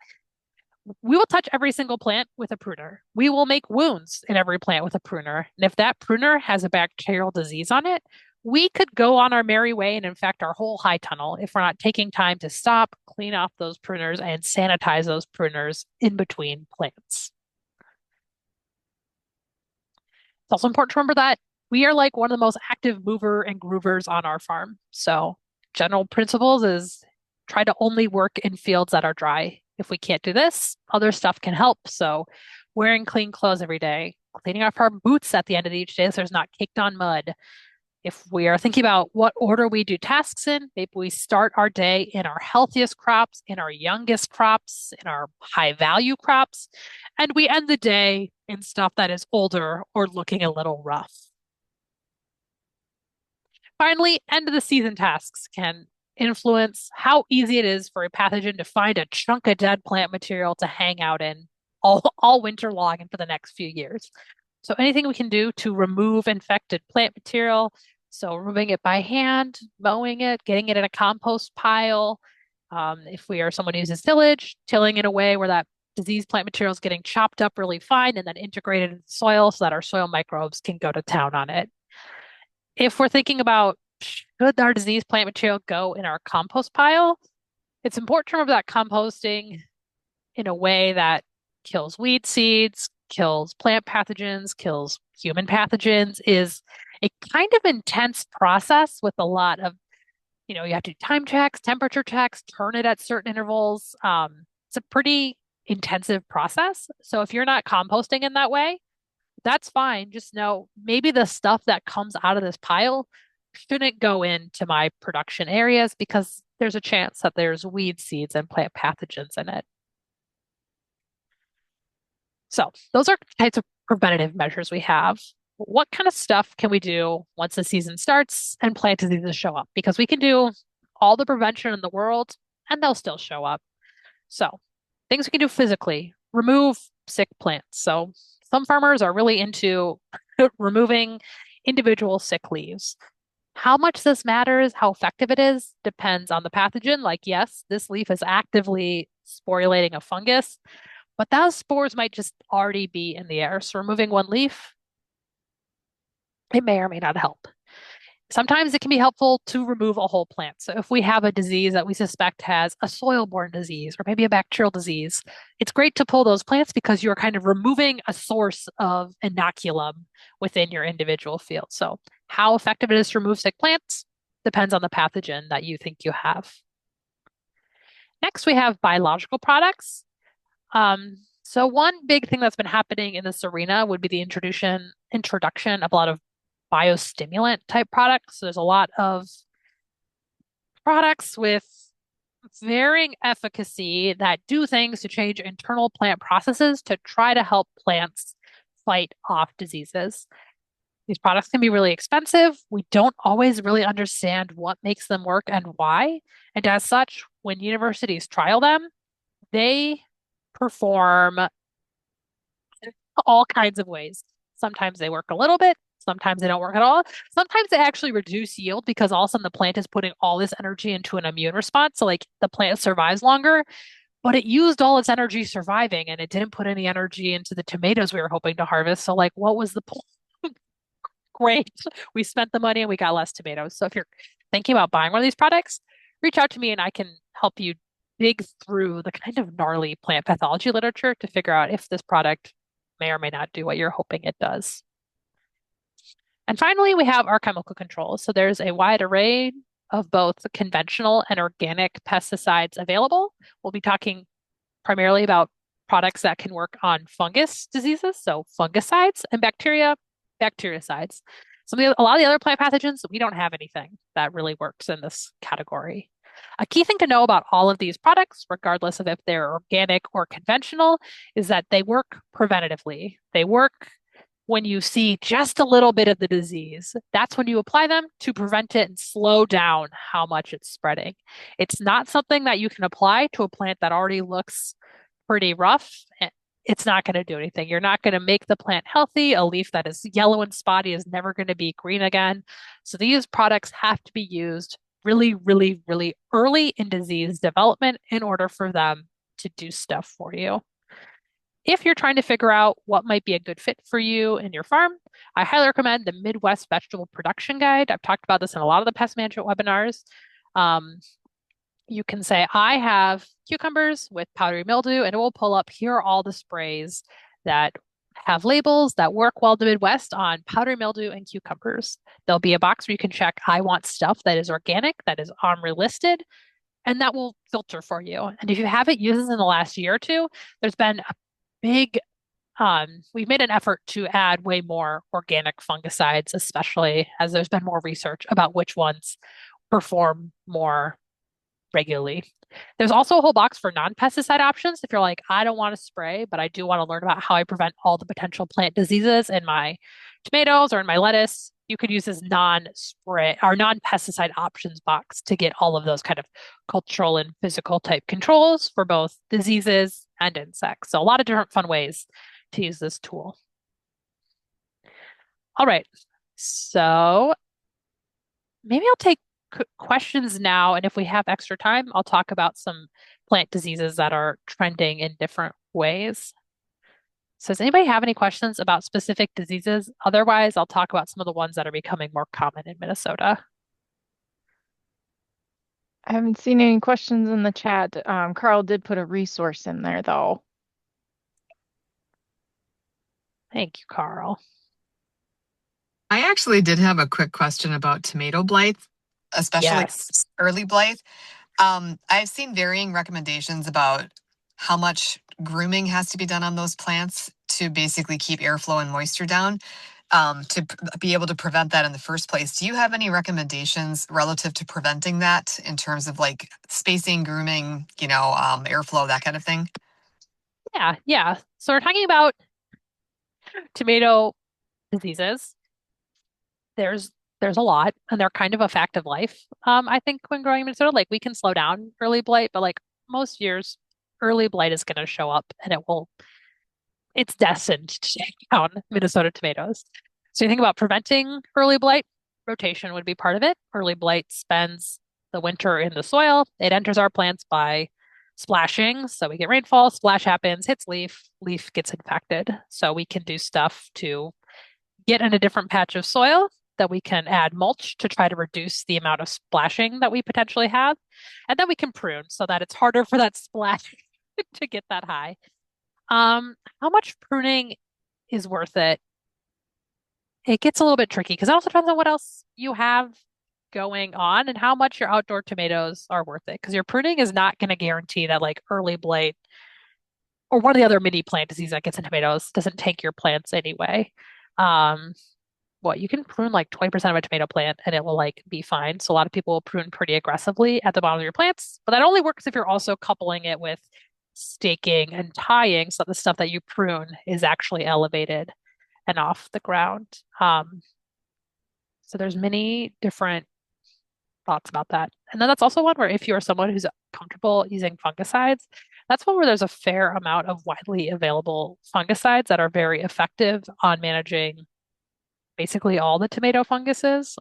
We will touch every single plant with a pruner. We will make wounds in every plant with a pruner. And if that pruner has a bacterial disease on it, we could go on our merry way and infect our whole high tunnel if we're not taking time to stop, clean off those pruners, and sanitize those pruners in between plants. It's also important to remember that we are like one of the most active mover and groovers on our farm. So, general principles is try to only work in fields that are dry. If we can't do this, other stuff can help. So, wearing clean clothes every day, cleaning off our boots at the end of each day so there's not caked on mud. If we are thinking about what order we do tasks in, maybe we start our day in our healthiest crops, in our youngest crops, in our high value crops, and we end the day in stuff that is older or looking a little rough. Finally, end of the season tasks can influence how easy it is for a pathogen to find a chunk of dead plant material to hang out in all winter long and for the next few years. So anything we can do to remove infected plant material, so removing it by hand, mowing it, getting it in a compost pile. If we are someone who uses tillage, tilling in a way where that diseased plant material is getting chopped up really fine and then integrated into the soil so that our soil microbes can go to town on it. If we're thinking about should our diseased plant material go in our compost pile, it's important to remember that composting in a way that kills weed seeds, kills plant pathogens, kills human pathogens is a kind of intense process with a lot of, you have to do time checks, temperature checks, turn it at certain intervals. It's a pretty intensive process. So if you're not composting in that way, that's fine. Just know maybe the stuff that comes out of this pile shouldn't go into my production areas because there's a chance that there's weed seeds and plant pathogens in it. So those are types of preventative measures we have. What kind of stuff can we do once the season starts and plant diseases show up? Because we can do all the prevention in the world and they'll still show up. So things we can do physically, remove sick plants. So some farmers are really into removing individual sick leaves. How much this matters, how effective it is, depends on the pathogen. Like, yes, this leaf is actively sporulating a fungus, but those spores might just already be in the air. So removing one leaf, it may or may not help. Sometimes it can be helpful to remove a whole plant. So if we have a disease that we suspect has a soil-borne disease or maybe a bacterial disease, it's great to pull those plants because you're kind of removing a source of inoculum within your individual field. So how effective it is to remove sick plants depends on the pathogen that you think you have. Next, we have biological products. So one big thing that's been happening in this arena would be the introduction of a lot of biostimulant type products. So there's a lot of products with varying efficacy that do things to change internal plant processes to try to help plants fight off diseases. These products can be really expensive. We don't always really understand what makes them work and why. And as such, when universities trial them, they perform all kinds of ways. Sometimes they work a little bit, sometimes they don't work at all. Sometimes they actually reduce yield because all of a sudden the plant is putting all this energy into an immune response. So like the plant survives longer, but it used all its energy surviving and it didn't put any energy into the tomatoes we were hoping to harvest. So like what was the point? Great. We spent the money and we got less tomatoes. So if you're thinking about buying one of these products, reach out to me and I can help you dig through the kind of gnarly plant pathology literature to figure out if this product may or may not do what you're hoping it does. And finally, we have our chemical controls. So there's a wide array of both conventional and organic pesticides available. We'll be talking primarily about products that can work on fungus diseases, so fungicides, and bactericides. A lot of the other plant pathogens, we don't have anything that really works in this category. A key thing to know about all of these products, regardless of if they're organic or conventional, is that they work preventatively. They work when you see just a little bit of the disease. That's when you apply them to prevent it and slow down how much it's spreading. It's not something that you can apply to a plant that already looks pretty rough. It's not going to do anything. You're not going to make the plant healthy. A leaf that is yellow and spotty is never going to be green again. So these products have to be used really, really, really early in disease development in order for them to do stuff for you. If you're trying to figure out what might be a good fit for you and your farm, I highly recommend the Midwest Vegetable Production Guide. I've talked about this in a lot of the pest management webinars. Um, you can say, I have cucumbers with powdery mildew, and it will pull up, here are all the sprays that have labels that work well in the Midwest on powdery mildew and cucumbers. There'll be a box where you can check, I want stuff that is organic, that is OMRI listed, and that will filter for you. And if you haven't used this in the last year or two, there's been a big we've made an effort to add way more organic fungicides, especially as there's been more research about which ones perform more regularly. There's also a whole box for non-pesticide options. If you're like, I don't want to spray, but I do want to learn about how I prevent all the potential plant diseases in my tomatoes or in my lettuce, you could use this non-spray or non-pesticide options box to get all of those kind of cultural and physical type controls for both diseases and insects. So a lot of different fun ways to use this tool. All right. So maybe I'll take questions now, and if we have extra time, I'll talk about some plant diseases that are trending in different ways. So does anybody have any questions about specific diseases? Otherwise, I'll talk about some of the ones that are becoming more common in Minnesota. I haven't seen any questions in the chat. Carl did put a resource in there, though. Thank you, Carl. I actually did have a quick question about tomato blight, especially Yes. early blight. I've seen varying recommendations about how much grooming has to be done on those plants to basically keep airflow and moisture down, be able to prevent that in the first place. Do you have any recommendations relative to preventing that in terms of like spacing, grooming, airflow, that kind of thing? Yeah. So we're talking about tomato diseases. There's a lot, and they're kind of a fact of life. I think when growing in Minnesota, like we can slow down early blight, but like most years, early blight is going to show up, and it's destined to take down Minnesota tomatoes. So you think about preventing early blight, rotation would be part of it. Early blight spends the winter in the soil. It enters our plants by splashing. So we get rainfall, splash happens, hits leaf gets infected. So we can do stuff to get in a different patch of soil that we can add mulch to try to reduce the amount of splashing that we potentially have. And then we can prune so that it's harder for that splash to get that high. How much pruning is worth it? It gets a little bit tricky because it also depends on what else you have going on and how much your outdoor tomatoes are worth it. Because your pruning is not going to guarantee that like early blight or one of the other mini plant disease that gets in tomatoes doesn't take your plants anyway. Um, you can prune like 20% of a tomato plant and it will like be fine. So a lot of people will prune pretty aggressively at the bottom of your plants, but that only works if you're also coupling it with staking and tying so that the stuff that you prune is actually elevated and off the ground. So there's many different thoughts about that. And then that's also one where if you're someone who's comfortable using fungicides, That's one where there's a fair amount of widely available fungicides that are very effective on managing basically all the tomato funguses.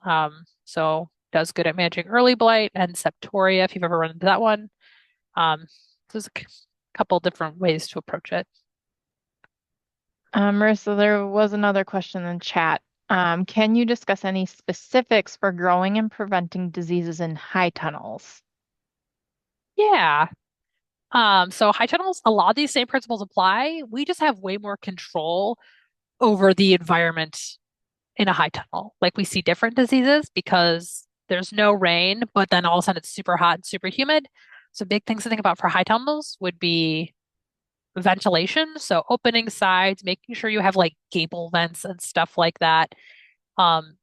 So does good at managing early blight and septoria if you've ever run into that one. Um, there's a couple different ways to approach it. Marissa, there was another question in chat. Can you discuss any specifics for growing and preventing diseases in high tunnels? Yeah. So high tunnels, a lot of these same principles apply. We just have way more control over the environment in a high tunnel. Like we see different diseases because there's no rain, but then all of a sudden it's super hot and super humid. So big things to think about for high tunnels would be ventilation. So opening sides, making sure you have like gable vents and stuff like that. Um,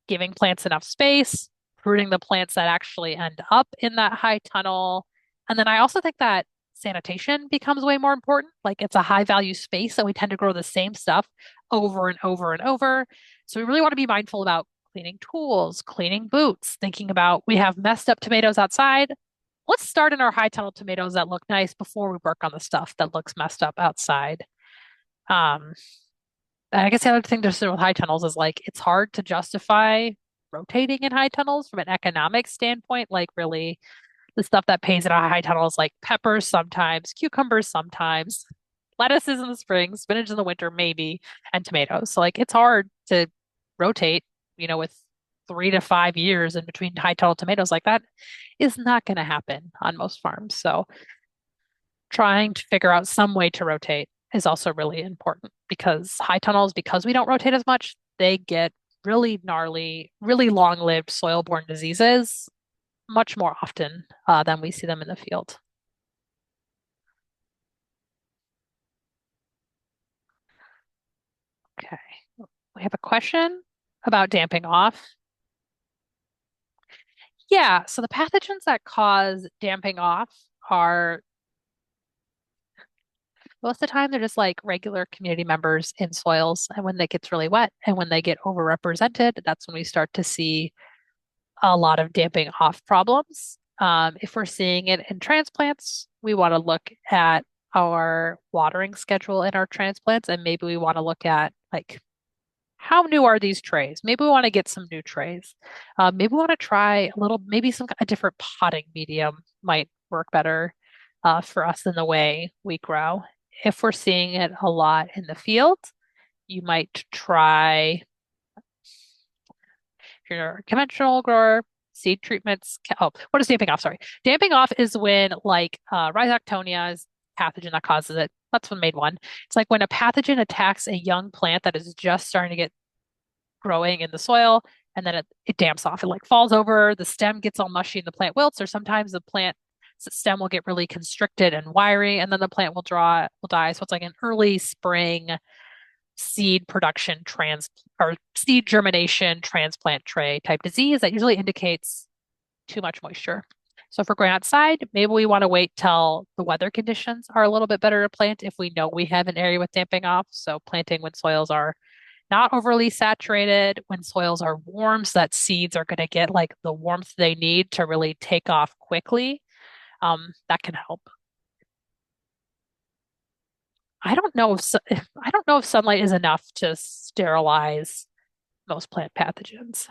Giving plants enough space, pruning the plants that actually end up in that high tunnel. And then I also think that sanitation becomes way more important. Like it's a high value space, and we tend to grow the same stuff over and over and over. So we really want to be mindful about cleaning tools, cleaning boots, thinking about we have messed up tomatoes outside. Let's start in our high tunnel tomatoes that look nice before we work on the stuff that looks messed up outside. Um, and I guess the other thing to do with high tunnels is like it's hard to justify rotating in high tunnels from an economic standpoint. Like really, the stuff that pays in a high tunnel is like peppers sometimes, cucumbers sometimes, lettuces in the spring, spinach in the winter maybe, and tomatoes. So like it's hard to rotate, with 3 to 5 years in between high tunnel tomatoes like that is not going to happen on most farms. So trying to figure out some way to rotate is also really important because high tunnels, because we don't rotate as much, they get really gnarly, really long-lived soil-borne diseases much more often than we see them in the field. Okay, we have a question about damping off. Yeah, so the pathogens that cause damping off are most of the time they're just like regular community members in soils. And when it gets really wet and when they get overrepresented, that's when we start to see a lot of damping off problems. If we're seeing it in transplants, we want to look at our watering schedule in our transplants, and maybe we want to look at like how new are these trays? Maybe we want to get some new trays. Maybe we want to try maybe a different potting medium might work better for us in the way we grow. If we're seeing it a lot in the field, you might try, if you're a conventional grower, seed treatments. Oh, what is damping off? Sorry. Damping off is when like Rhizoctonia is pathogen that causes it. That's one made one. It's like when a pathogen attacks a young plant that is just starting to get growing in the soil, and then it damps off. It like falls over, the stem gets all mushy and the plant wilts, or sometimes the plant stem will get really constricted and wiry, and then the plant will die. So it's like an early spring seed production or seed germination transplant tray type disease that usually indicates too much moisture. So if we're going outside, maybe we want to wait till the weather conditions are a little bit better to plant if we know we have an area with damping off. So planting when soils are not overly saturated, when soils are warm, so that seeds are going to get like the warmth they need to really take off quickly. That can help. I don't know if sunlight is enough to sterilize most plant pathogens.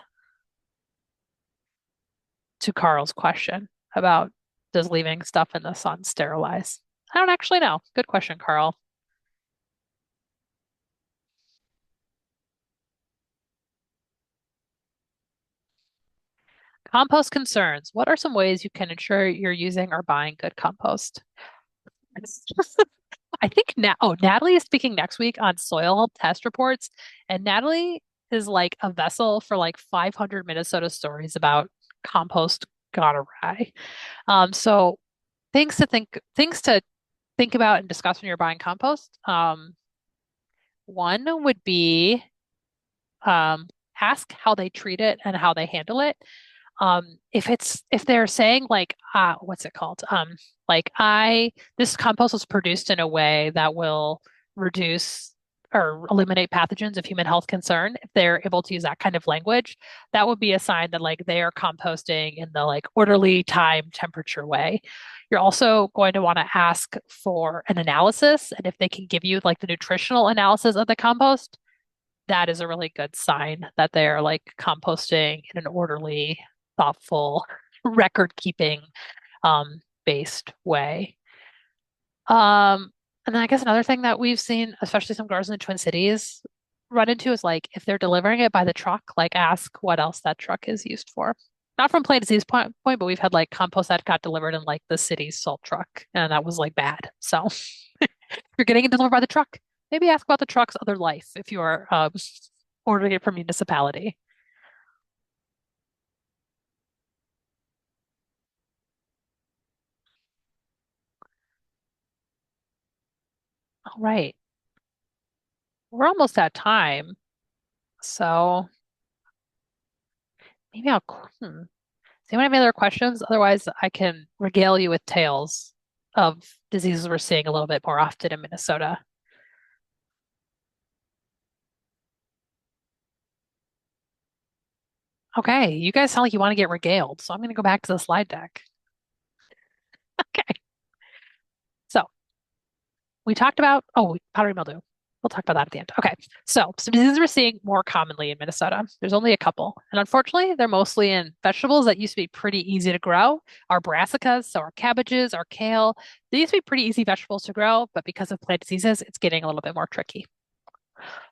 To Carl's question about does leaving stuff in the sun sterilize? I don't actually know. Good question, Carl. Compost concerns. What are some ways you can ensure you're using or buying good compost? I think Natalie is speaking next week on soil test reports, and Natalie is like a vessel for like 500 Minnesota stories about compost gone awry. So things to think about and discuss when you're buying compost. One would be um, ask how they treat it and how they handle it. If they're saying like what's it called? Like this compost was produced in a way that will reduce or eliminate pathogens of human health concern. If they're able to use that kind of language, that would be a sign that like they are composting in the like orderly time temperature way. You're also going to want to ask for an analysis, and if they can give you like the nutritional analysis of the compost, that is a really good sign that they're like composting in an orderly, thoughtful, record-keeping based way. And then I guess another thing that we've seen, especially some growers in the Twin Cities, run into is like if they're delivering it by the truck, like ask what else that truck is used for. Not from plant disease point, but we've had like compost that got delivered in like the city's salt truck, and that was like bad. So if you're getting it delivered by the truck, maybe ask about the truck's other life if you're ordering it from municipality. All right, we're almost at time, so maybe does anyone have any other questions? Otherwise, I can regale you with tales of diseases we're seeing a little bit more often in Minnesota. Okay, you guys sound like you want to get regaled, so I'm going to go back to the slide deck. Okay, so we talked about, powdery mildew. We'll talk about that at the end. Okay, so some diseases we're seeing more commonly in Minnesota. There's only a couple, and unfortunately, they're mostly in vegetables that used to be pretty easy to grow. Our brassicas, so our cabbages, our kale, they used to be pretty easy vegetables to grow, but because of plant diseases, it's getting a little bit more tricky.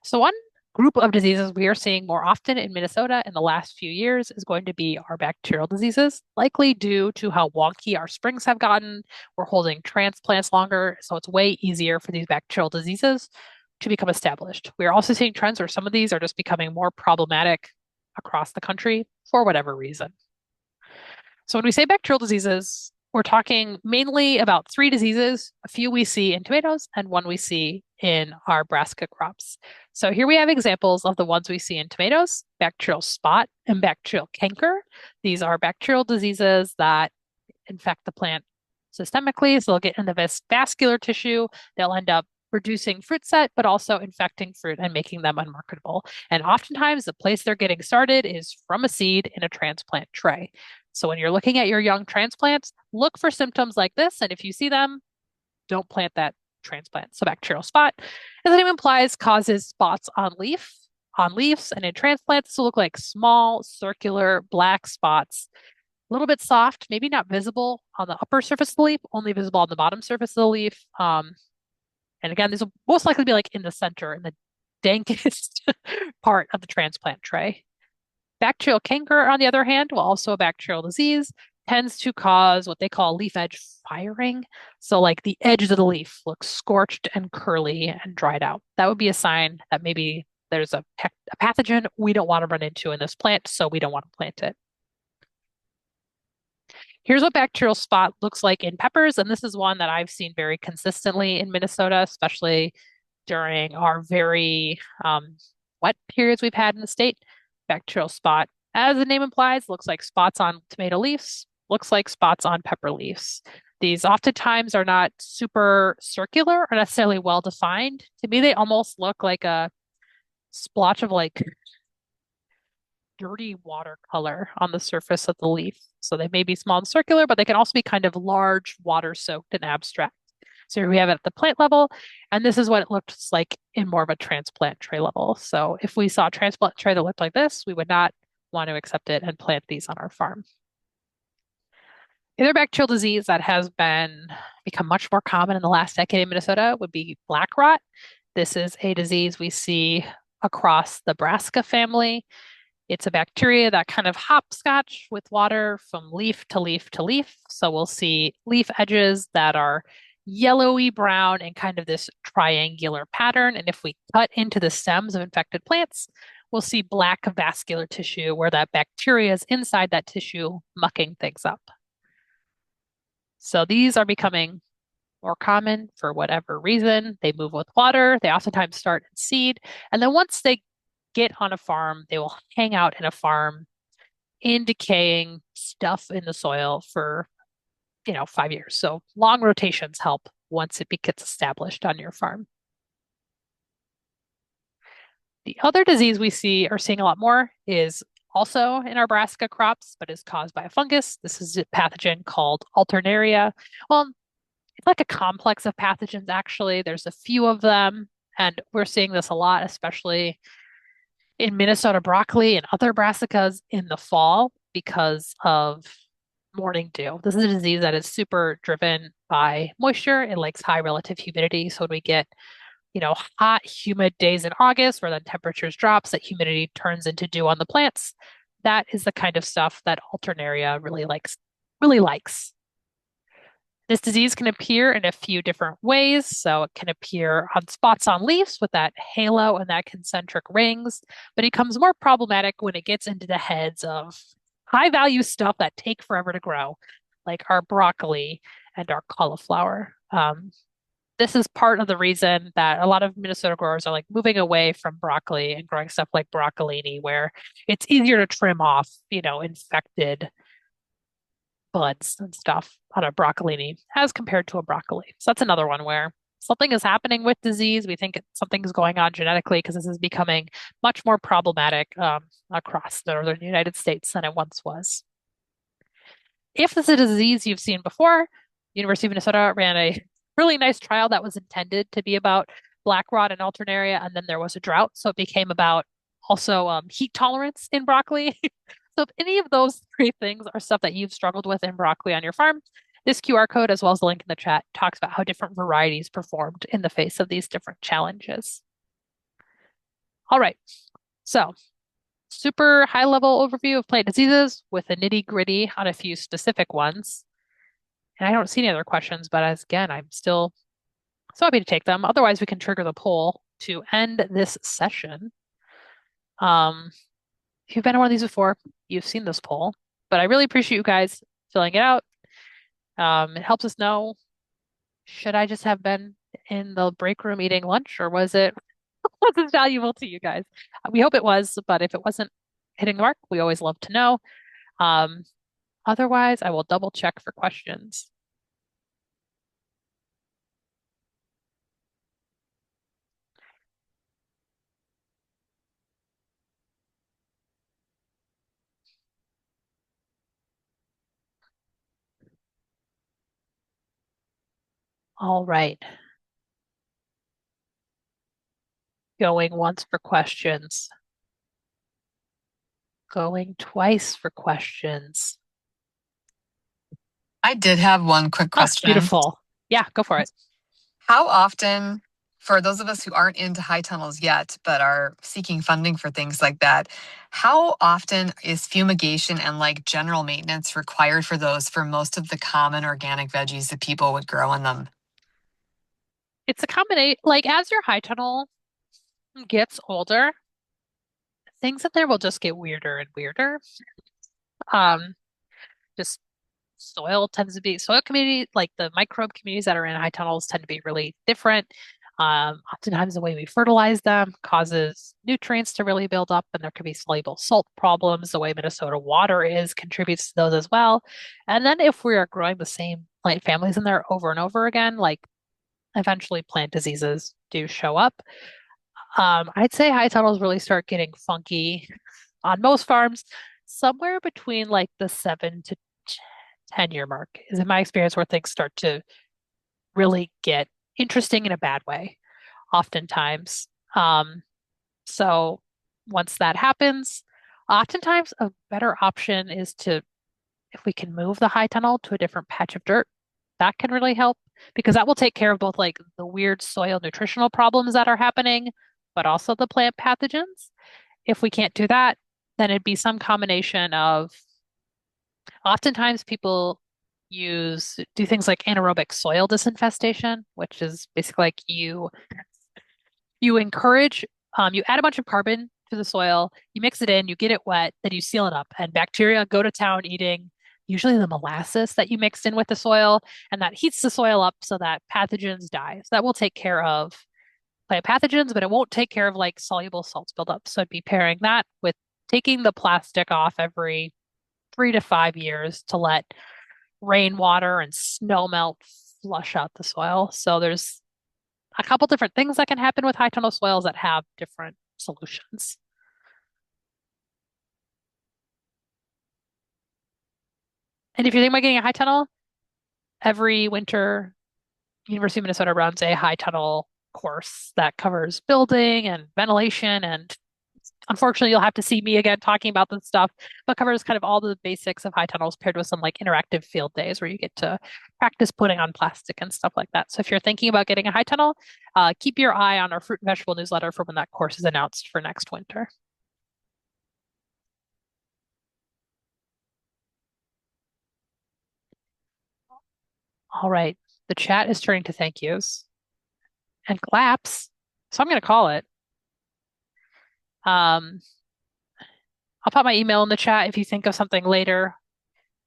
So one group of diseases we are seeing more often in Minnesota in the last few years is going to be our bacterial diseases, likely due to how wonky our springs have gotten. We're holding transplants longer, so it's way easier for these bacterial diseases to become established. We are also seeing trends where some of these are just becoming more problematic across the country for whatever reason. So when we say bacterial diseases, we're talking mainly about three diseases, a few we see in tomatoes and one we see in our brassica crops. So here we have examples of the ones we see in tomatoes, bacterial spot and bacterial canker. These are bacterial diseases that infect the plant systemically, so they'll get in the vascular tissue. They'll end up reducing fruit set, but also infecting fruit and making them unmarketable. And oftentimes the place they're getting started is from a seed in a transplant tray. So when you're looking at your young transplants, look for symptoms like this. And if you see them, don't plant that transplant. So bacterial spot, as the name implies, causes spots on leaves, and in transplants, this will look like small, circular, black spots, a little bit soft, maybe not visible on the upper surface of the leaf, only visible on the bottom surface of the leaf. And again, these will most likely be like in the center, in the dankest part of the transplant tray. Bacterial canker, on the other hand, well, also a bacterial disease, tends to cause what they call leaf edge firing. So like the edges of the leaf look scorched and curly and dried out. That would be a sign that maybe there's a pathogen we don't want to run into in this plant, so we don't want to plant it. Here's what bacterial spot looks like in peppers, and this is one that I've seen very consistently in Minnesota, especially during our very wet periods we've had in the state. Bacterial spot, as the name implies, looks like spots on tomato leaves, looks like spots on pepper leaves. These oftentimes are not super circular or necessarily well defined. To me, they almost look like a splotch of like dirty watercolor on the surface of the leaf. So they may be small and circular, but they can also be kind of large, water soaked and abstract. So here we have it at the plant level, and this is what it looks like in more of a transplant tray level. So if we saw a transplant tray that looked like this, we would not want to accept it and plant these on our farm. The other bacterial disease that has become much more common in the last decade in Minnesota would be black rot. This is a disease we see across the brassica family. It's a bacteria that kind of hopscotch with water from leaf to leaf to leaf. So we'll see leaf edges that are yellowy brown and kind of this triangular pattern. And if we cut into the stems of infected plants, we'll see black vascular tissue where that bacteria is inside that tissue mucking things up. So these are becoming more common for whatever reason. They move with water. They oftentimes start in seed. And then once they get on a farm, they will hang out in a farm in decaying stuff in the soil for 5 years. So long rotations help once it gets established on your farm. The other disease we are seeing a lot more is also in our brassica crops, but is caused by a fungus. This is a pathogen called Alternaria. Well, it's like a complex of pathogens, actually. There's a few of them, and we're seeing this a lot, especially in Minnesota broccoli and other brassicas in the fall because of morning dew. This is a disease that is super driven by moisture. It likes high relative humidity. So when we get, hot, humid days in August where the temperatures drops, that humidity turns into dew on the plants. That is the kind of stuff that Alternaria really likes. This disease can appear in a few different ways. So it can appear on spots on leaves with that halo and that concentric rings, but it becomes more problematic when it gets into the heads of high value stuff that take forever to grow, like our broccoli and our cauliflower. This is part of the reason that a lot of Minnesota growers are like moving away from broccoli and growing stuff like broccolini, where it's easier to trim off, infected buds and stuff on a broccolini as compared to a broccoli. So that's another one where something is happening with disease. We think something's going on genetically because this is becoming much more problematic across the northern United States than it once was. If this is a disease you've seen before, University of Minnesota ran a really nice trial that was intended to be about black rot and Alternaria, and then there was a drought, so it became about also heat tolerance in broccoli. So if any of those three things are stuff that you've struggled with in broccoli on your farm, this QR code, as well as the link in the chat, talks about how different varieties performed in the face of these different challenges. All right, so super high level overview of plant diseases with a nitty gritty on a few specific ones. And I don't see any other questions, but again, I'm still so happy to take them. Otherwise, we can trigger the poll to end this session. If you've been on one of these before, you've seen this poll, but I really appreciate you guys filling it out. It helps us know, should I just have been in the break room eating lunch, or was it valuable to you guys? We hope it was, but if it wasn't hitting the mark, we always love to know. Otherwise, I will double check for questions. All right. Going once for questions. Going twice for questions. I did have one quick Oh, question. beautiful. Yeah, go for it. How often, for those of us who aren't into high tunnels yet, but are seeking funding for things like that, how often is fumigation and like general maintenance required for those for most of the common organic veggies that people would grow in them? It's a combination, like as your high tunnel gets older, things in there will just get weirder and weirder. Just soil community, like the microbe communities that are in high tunnels tend to be really different. Oftentimes the way we fertilize them causes nutrients to really build up, and there could be soluble salt problems. The way Minnesota water is contributes to those as well. And then if we are growing the same plant families in there over and over again, like eventually plant diseases do show up. I'd say high tunnels really start getting funky on most farms somewhere between like the 7 to 10 year mark is in my experience where things start to really get interesting in a bad way, oftentimes. So once that happens, oftentimes a better option is to, if we can move the high tunnel to a different patch of dirt, that can really help because that will take care of both like the weird soil nutritional problems that are happening, but also the plant pathogens. If we can't do that, then it'd be some combination of oftentimes people do things like anaerobic soil disinfestation, which is basically like you encourage you add a bunch of carbon to the soil, you mix it in, you get it wet, then you seal it up, and bacteria go to town eating usually the molasses that you mixed in with the soil, and that heats the soil up so that pathogens die. So that will take care of plant pathogens, but it won't take care of like soluble salts buildup. So I'd be pairing that with taking the plastic off every 3 to 5 years to let rainwater and snow melt flush out the soil. So there's a couple different things that can happen with high tunnel soils that have different solutions. And if you're thinking about getting a high tunnel, every winter, University of Minnesota runs a high tunnel course that covers building and ventilation. And unfortunately, you'll have to see me again talking about this stuff, but covers kind of all the basics of high tunnels paired with some like interactive field days where you get to practice putting on plastic and stuff like that. So if you're thinking about getting a high tunnel, keep your eye on our fruit and vegetable newsletter for when that course is announced for next winter. All right. The chat is turning to thank yous and claps. So I'm going to call it. Um, I'll pop my email in the chat if you think of something later.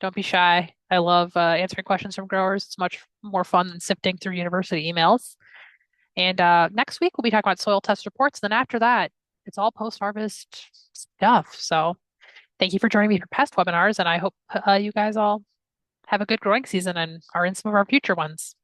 Don't be shy. I love answering questions from growers. It's much more fun than sifting through university emails. And next week, we'll be talking about soil test reports. Then after that, it's all post-harvest stuff. So thank you for joining me for past webinars. And I hope you guys all have a good growing season and are in some of our future ones.